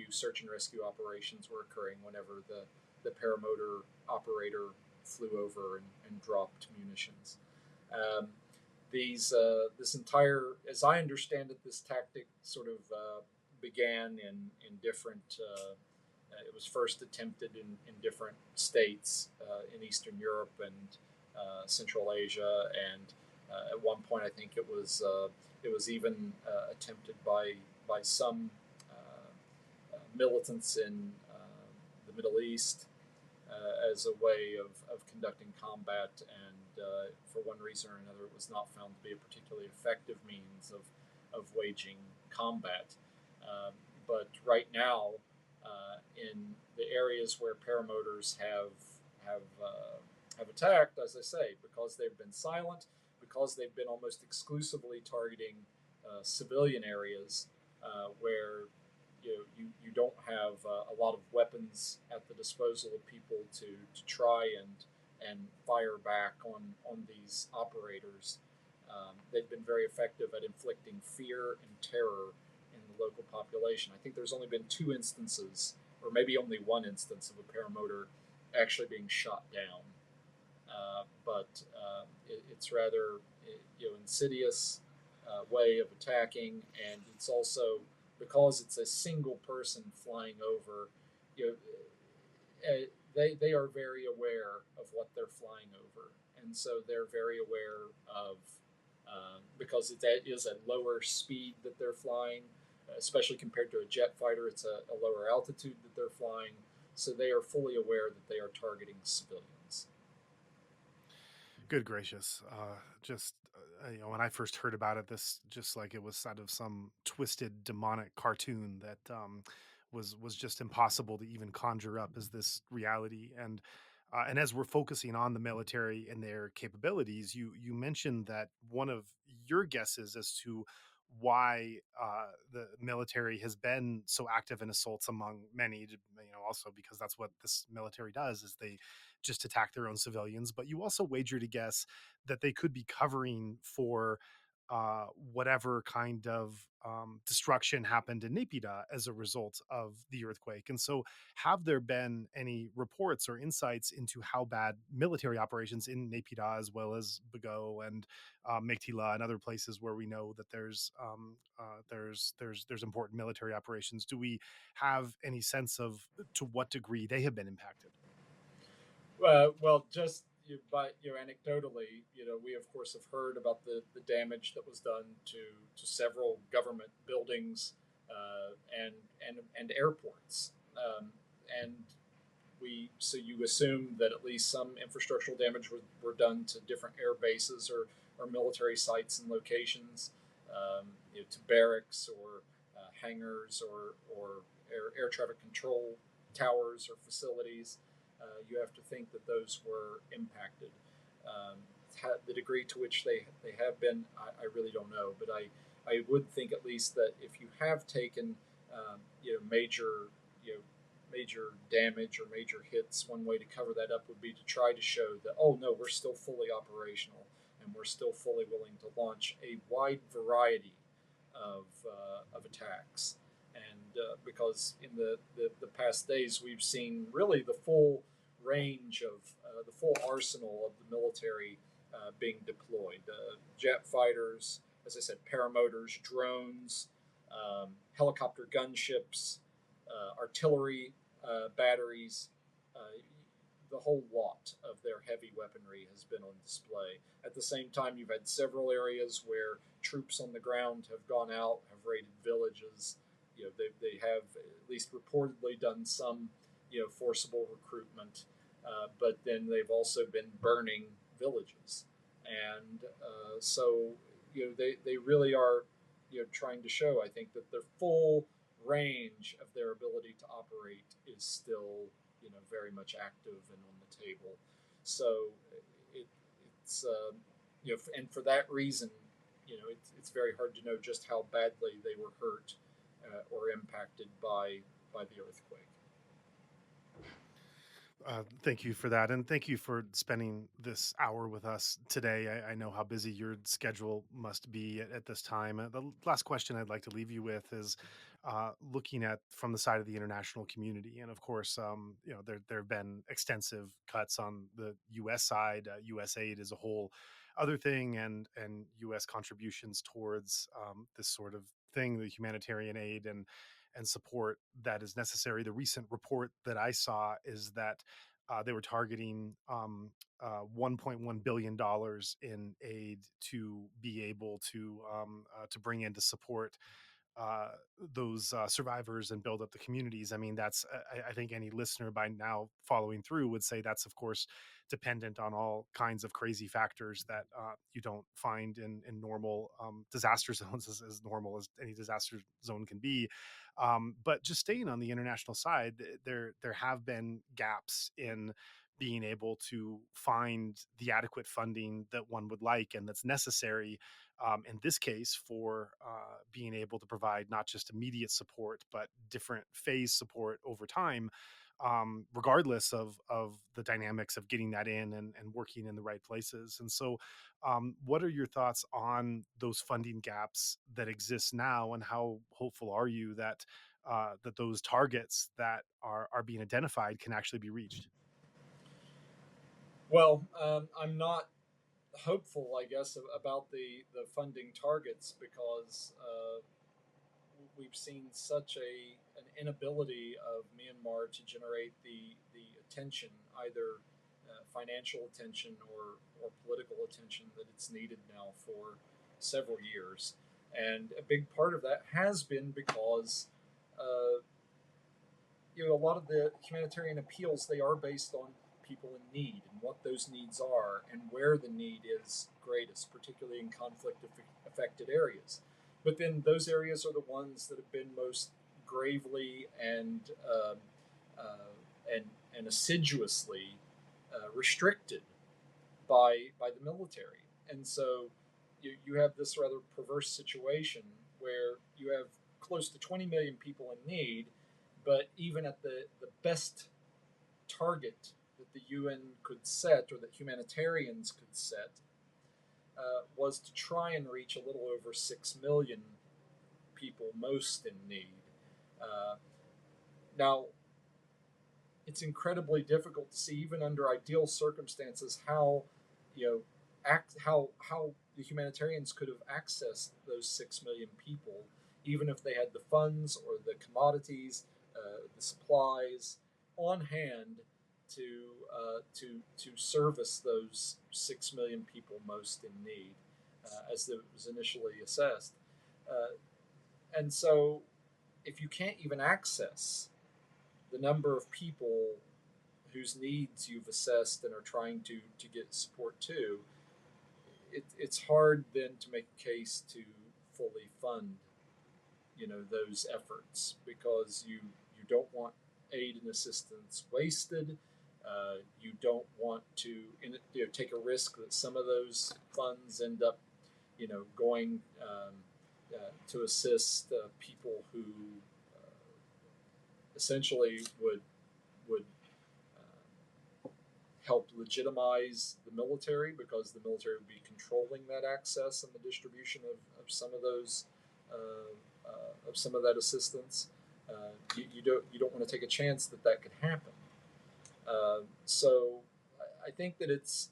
search and rescue operations were occurring whenever the paramotor operator flew over and dropped munitions. Um, this entire, as I understand it, this tactic sort of began in different. It was first attempted in different states in Eastern Europe and Central Asia, and at one point I think it was even attempted by some militants in the Middle East as a way of conducting combat, and for one reason or another, it was not found to be a particularly effective means of waging combat. But right now, in the areas where paramotors have attacked, as I say, because they've been silent, because they've been almost exclusively targeting civilian areas where you don't have a lot of weapons at the disposal of people to try and fire back on these operators. They've been very effective at inflicting fear and terror in the local population. I think there's only been two instances, or maybe only one instance, of a paramotor actually being shot down. But it's rather insidious way of attacking, and it's also because it's a single person flying over. You know, they are very aware of what they're flying over, and so they're very aware of because it is a lower speed that they're flying, especially compared to a jet fighter. It's a lower altitude that they're flying, so they are fully aware that they are targeting civilians. Good gracious. When I first heard about it, this just like it was out of some twisted demonic cartoon that was just impossible to even conjure up as this reality. And as we're focusing on the military and their capabilities, you mentioned that one of your guesses as to why the military has been so active in assaults among many, also because that's what this military does, is they just attack their own civilians. But you also wagered a guess that they could be covering for whatever kind of destruction happened in Naypyidaw as a result of the earthquake. And so, have there been any reports or insights into how bad military operations in Naypyidaw, as well as Bago and Meghtila and other places where we know that there's important military operations? Do we have any sense of to what degree they have been impacted? Well, just anecdotally, we of course have heard about the damage that was done to several government buildings and airports, and so you assume that at least some infrastructural damage were done to different air bases or military sites and locations, to barracks or hangars or air traffic control towers or facilities. You have to think that those were impacted. Um, the degree to which they have been, I really don't know, but I would think at least that if you have taken major you know major damage or major hits, one way to cover that up would be to try to show that, oh no, we're still fully operational and we're still fully willing to launch a wide variety of attacks. And because in the past days we've seen really the full range of the full arsenal of the military being deployed. Jet fighters, as I said, paramotors, drones, helicopter gunships, artillery batteries. Uh, the whole lot of their heavy weaponry has been on display. At the same time, you've had several areas where troops on the ground have gone out, have raided villages. They have at least reportedly done some forcible recruitment, but then they've also been burning villages, and so they really are trying to show, I think, that the full range of their ability to operate is still very much active and on the table. So it, it's and for that reason, it's very hard to know just how badly they were hurt or impacted by the earthquake. Thank you for that. And thank you for spending this hour with us today. I know how busy your schedule must be at this time. The last question I'd like to leave you with is looking at from the side of the international community. And of course, there have been extensive cuts on the U.S. side. U.S. aid is a whole other thing, and U.S. contributions towards this sort of thing, the humanitarian aid and support that is necessary. The recent report that I saw is that they were targeting $1.1 billion in aid to be able to bring in to support uh, those survivors and build up the communities. I mean, that's I think any listener by now following through would say that's of course dependent on all kinds of crazy factors that you don't find in normal disaster zones, as normal as any disaster zone can be. But just staying on the international side, there have been gaps in being able to find the adequate funding that one would like and that's necessary, in this case, for being able to provide not just immediate support but different phase support over time, regardless of the dynamics of getting that in and working in the right places. And so, what are your thoughts on those funding gaps that exist now, and how hopeful are you that that those targets that are being identified can actually be reached? Well, I'm not hopeful, I guess, about the funding targets because we've seen such an inability of Myanmar to generate the attention, either financial attention or political attention, that it's needed now for several years. And a big part of that has been because uh, a lot of the humanitarian appeals, they are based on people in need and what those needs are and where the need is greatest, particularly in conflict affected areas. But then those areas are the ones that have been most gravely and and assiduously restricted by the military. And so you have this rather perverse situation where you have close to 20 million people in need, but even at the best target that the UN could set or that humanitarians could set was to try and reach a little over 6 million people most in need. Uh, Now, it's incredibly difficult to see, even under ideal circumstances, how you know how the humanitarians could have accessed those 6 million people, even if they had the funds or the commodities, the supplies on hand to service those 6 million people most in need, as it was initially assessed. Uh, and so, if you can't even access the number of people whose needs you've assessed and are trying to get support to, it's hard then to make a case to fully fund those efforts, because you don't want aid and assistance wasted. You don't want to take a risk that some of those funds end up going to assist people who essentially would help legitimize the military, because the military would be controlling that access and the distribution of some of those of some of that assistance. You don't want to take a chance that that could happen. So I think that it's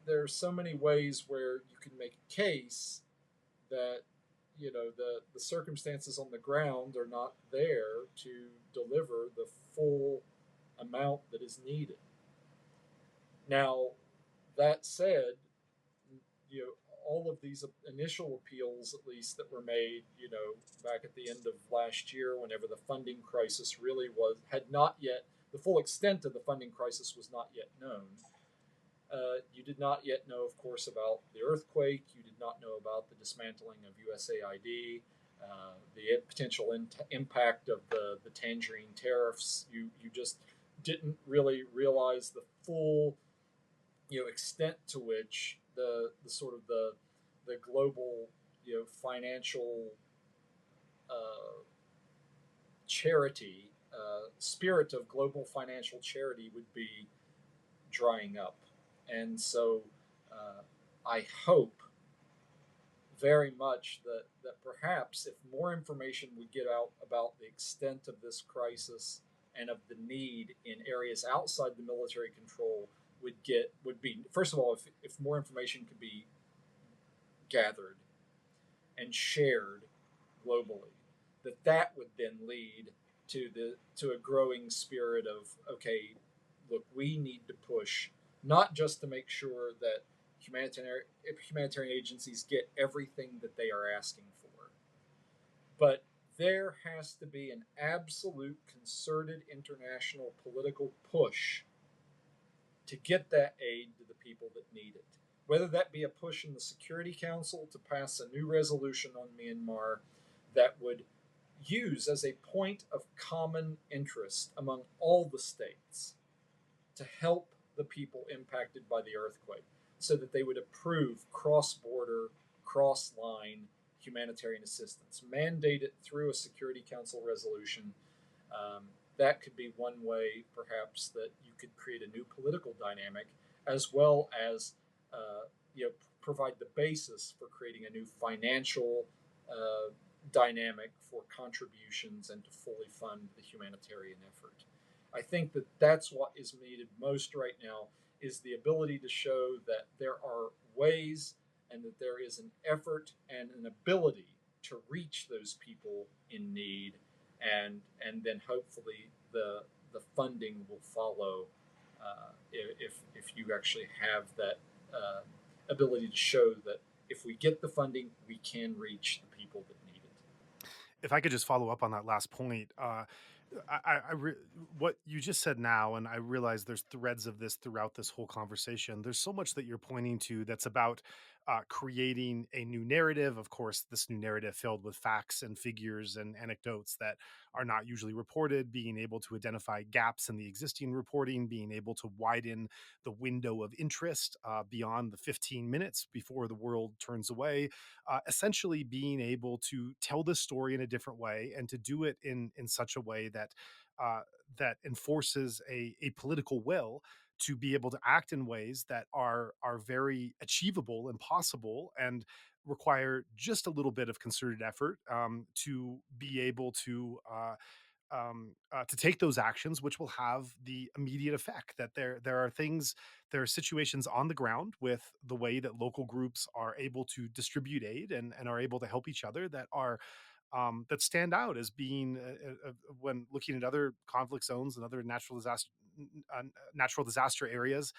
there are so many ways where you can make a case that the circumstances on the ground are not there to deliver the full amount that is needed. Now, that said, you know, all of these initial appeals, at least that were made, back at the end of last year, whenever the funding crisis really had not yet, the full extent of the funding crisis was not yet known. You did not yet know, of course, about the earthquake. You did not know about the dismantling of USAID, the potential impact of the tangerine tariffs. You just didn't really realize the full extent to which the sort of the global financial charity spirit of global financial charity would be drying up. And so I hope very much that perhaps if more information would get out about the extent of this crisis and of the need in areas outside the military control would be, first of all, if more information could be gathered and shared globally, that would then lead to a growing spirit of, okay, look, we need to push not just to make sure that humanitarian agencies get everything that they are asking for, But there has to be an absolute concerted international political push to get that aid to the people that need it. Whether that be a push in the Security Council to pass a new resolution on Myanmar that would use as a point of common interest among all the states to help the people impacted by the earthquake so that they would approve cross border, cross line humanitarian assistance, mandate it through a Security Council resolution. That could be one way, perhaps, that you could create a new political dynamic, as well as provide the basis for creating a new financial dynamic for contributions and to fully fund the humanitarian effort. I think that that's what is needed most right now is the ability to show that there are ways and that there is an effort and an ability to reach those people in need, and then hopefully the funding will follow if you actually have that ability to show that if we get the funding, we can reach the people that need it. If I could just follow up on that last point, what you just said now, and I realize there's threads of this throughout this whole conversation. There's so much that you're pointing to that's about creating a new narrative. Of course, this new narrative filled with facts and figures and anecdotes that are not usually reported, being able to identify gaps in the existing reporting, being able to widen the window of interest beyond the 15 minutes before the world turns away, essentially being able to tell this story in a different way and to do it in such a way that that enforces a political will to be able to act in ways that are very achievable and possible and require just a little bit of concerted effort to be able to take those actions, which will have the immediate effect that there are situations on the ground with the way that local groups are able to distribute aid and are able to help each other that stand out as being when looking at other conflict zones and other natural disaster areas,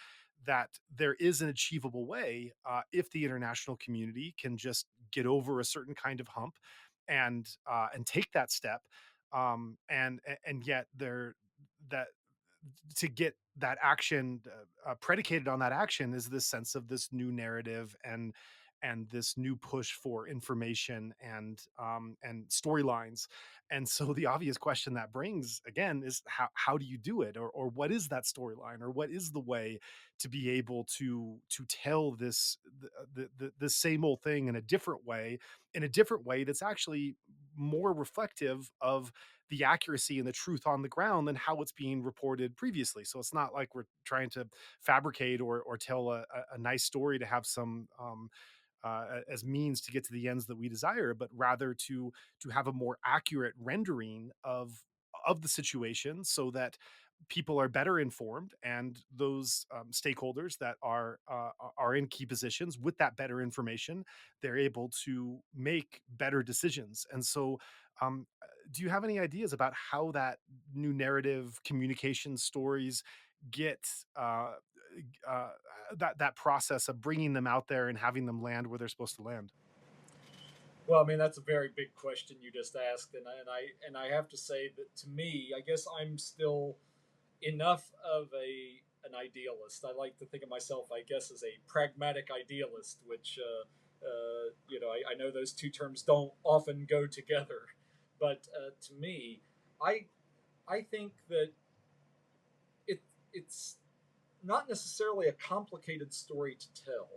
that there is an achievable way if the international community can just get over a certain kind of hump and take that step, and yet there that to get that action predicated on that action is this sense of this new narrative and this new push for information and storylines. And so the obvious question that brings again is how do you do it, or what is that storyline, or what is the way to be able to tell this same old thing in a different way that's actually more reflective of the accuracy and the truth on the ground than how it's being reported previously. So it's not like we're trying to fabricate or tell a nice story to have some as means to get to the ends that we desire, but rather to have a more accurate rendering of the situation so that people are better informed, and those stakeholders that are in key positions with that better information, they're able to make better decisions. And so do you have any ideas about how that new narrative communication stories get uh, uh, that process of bringing them out there and having them land where they're supposed to land? Well, I mean that's a very big question you just asked, and I have to say that to me, I guess I'm still enough of a an idealist. I like to think of myself, I guess, as a pragmatic idealist, which I know those two terms don't often go together, but to me, I I think that it's not necessarily a complicated story to tell,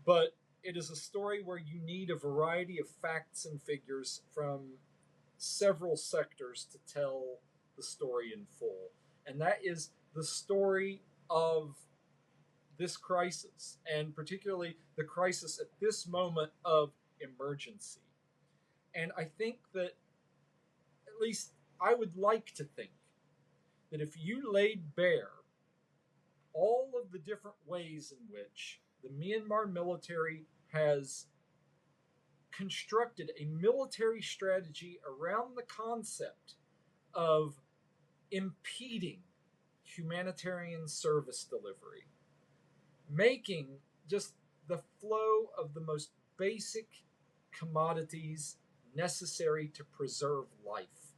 but it is a story where you need a variety of facts and figures from several sectors to tell the story in full. And that is the story of this crisis, and particularly the crisis at this moment of emergency. And I think that, at least I would like to think, that if you laid bare all of the different ways in which the Myanmar military has constructed a military strategy around the concept of impeding humanitarian service delivery, making just the flow of the most basic commodities necessary to preserve life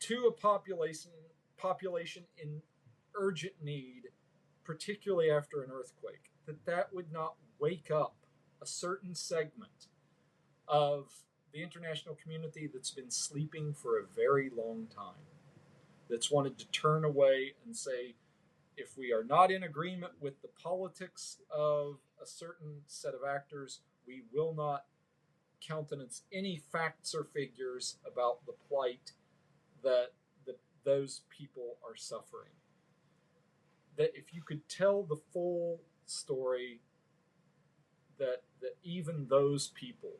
to a population in urgent need, particularly after an earthquake, that would not wake up a certain segment of the international community that's been sleeping for a very long time, that's wanted to turn away and say, if we are not in agreement with the politics of a certain set of actors, we will not countenance any facts or figures about the plight that those people are suffering. That if you could tell the full story, that even those people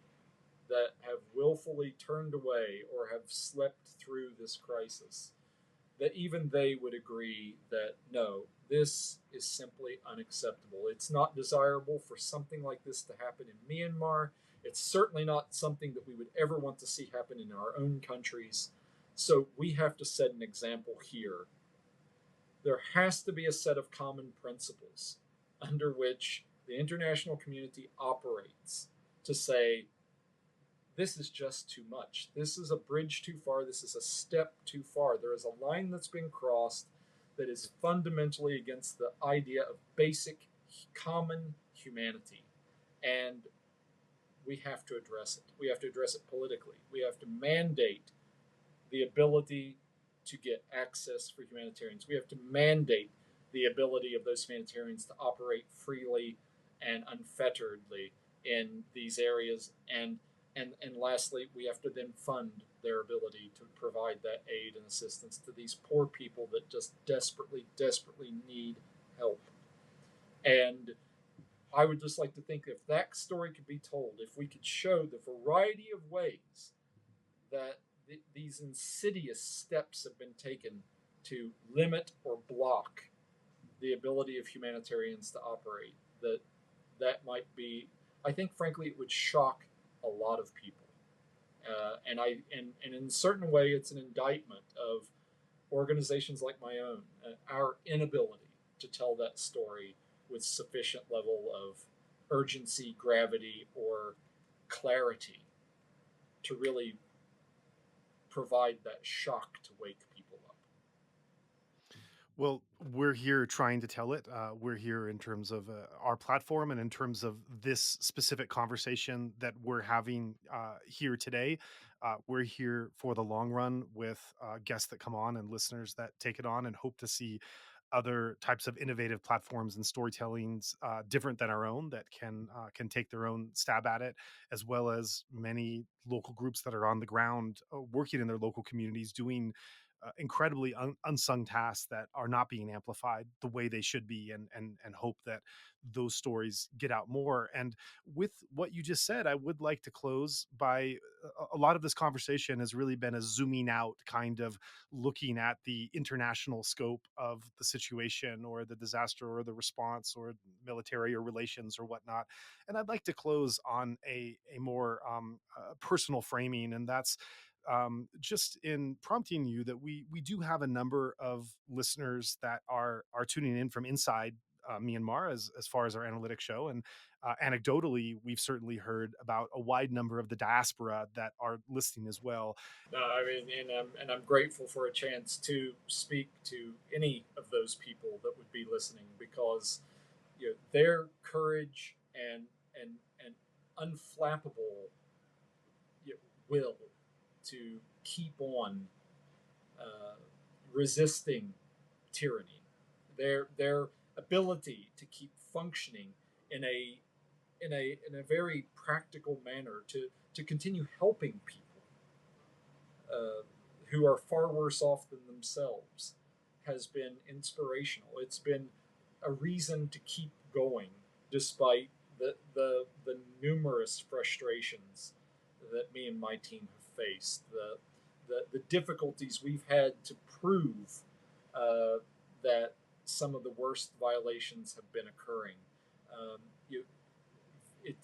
that have willfully turned away or have slept through this crisis, that even they would agree that no, this is simply unacceptable. It's not desirable for something like this to happen in Myanmar. It's certainly not something that we would ever want to see happen in our own countries. So we have to set an example here. There has to be a set of common principles under which the international community operates to say, this is just too much. This is a bridge too far. This is a step too far. There is a line that's been crossed that is fundamentally against the idea of basic common humanity. And we have to address it. We have to address it politically. We have to mandate the ability to get access for humanitarians. We have to mandate the ability of those humanitarians to operate freely and unfetteredly in these areas. And lastly, we have to then fund their ability to provide that aid and assistance to these poor people that just desperately, desperately need help. And I would just like to think if that story could be told, if we could show the variety of ways that these insidious steps have been taken to limit or block the ability of humanitarians to operate, that might be, I think, frankly, it would shock a lot of people. And in a certain way, it's an indictment of organizations like my own, our inability to tell that story with sufficient level of urgency, gravity, or clarity to really provide that shock to wake people up. Well, we're here trying to tell it. We're here in terms of our platform and in terms of this specific conversation that we're having here today. We're here for the long run with guests that come on and listeners that take it on, and hope to see other types of innovative platforms and storytellings different than our own that can take their own stab at it, as well as many local groups that are on the ground working in their local communities doing incredibly unsung tasks that are not being amplified the way they should be, and hope that those stories get out more. And with what you just said, I would like to close by a lot of this conversation has really been a zooming out kind of looking at the international scope of the situation or the disaster or the response or military or relations or whatnot. And I'd like to close on a more personal framing, and that's just in prompting you that we do have a number of listeners that are tuning in from inside Myanmar as far as our analytics show, and anecdotally, we've certainly heard about a wide number of the diaspora that are listening as well. No, I mean, and I'm grateful for a chance to speak to any of those people that would be listening, because their courage and unflappable will to keep on resisting tyranny, their ability to keep functioning in a very practical manner to continue helping people who are far worse off than themselves has been inspirational. It's been a reason to keep going despite the numerous frustrations that me and my team have faced, the difficulties we've had to prove that some of the worst violations have been occurring.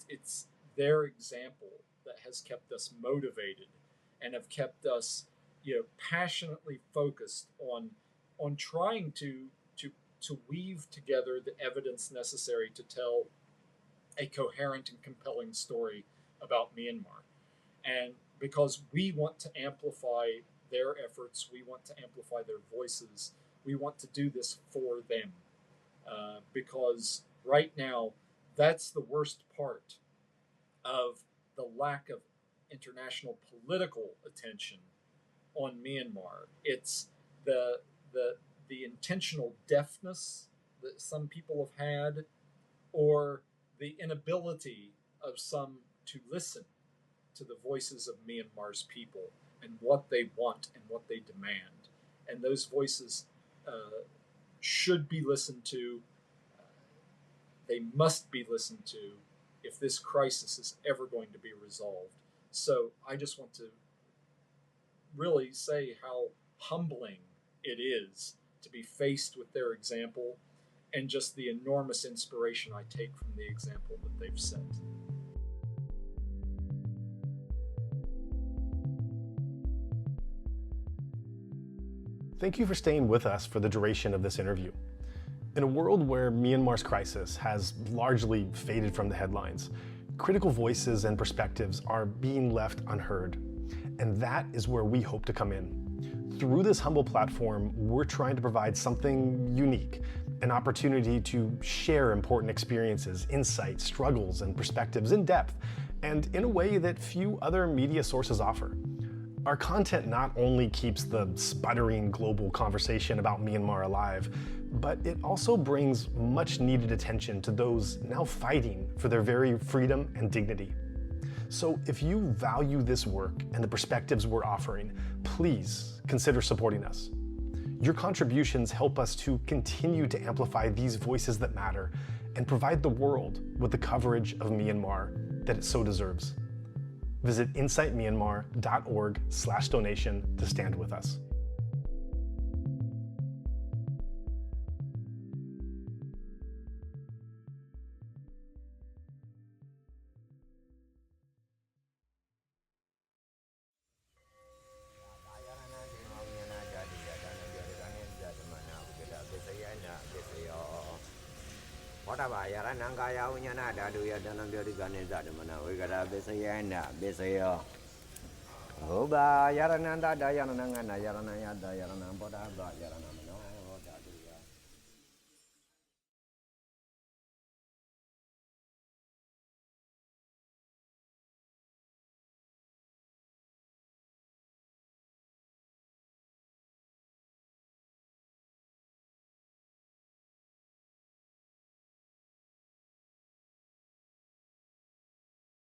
It's their example that has kept us motivated and have kept us, passionately focused on trying to weave together the evidence necessary to tell a coherent and compelling story about Myanmar. And because we want to amplify their efforts, we want to amplify their voices, we want to do this for them. Because right now, that's the worst part of the lack of international political attention on Myanmar. It's the intentional deafness that some people have had, or the inability of some to listen to the voices of Myanmar's people and what they want and what they demand. And those voices should be listened to. They must be listened to if this crisis is ever going to be resolved. So I just want to really say how humbling it is to be faced with their example, and just the enormous inspiration I take from the example that they've set. Thank you for staying with us for the duration of this interview. In a world where Myanmar's crisis has largely faded from the headlines, critical voices and perspectives are being left unheard. And that is where we hope to come in. Through this humble platform, we're trying to provide something unique, an opportunity to share important experiences, insights, struggles, and perspectives in depth, and in a way that few other media sources offer. Our content not only keeps the sputtering global conversation about Myanmar alive, but it also brings much needed attention to those now fighting for their very freedom and dignity. So if you value this work and the perspectives we're offering, please consider supporting us. Your contributions help us to continue to amplify these voices that matter and provide the world with the coverage of Myanmar that it so deserves. Visit insightmyanmar.org/donation to stand with us. Oba yarananda dayananga yaranaya dayanam boda yaranam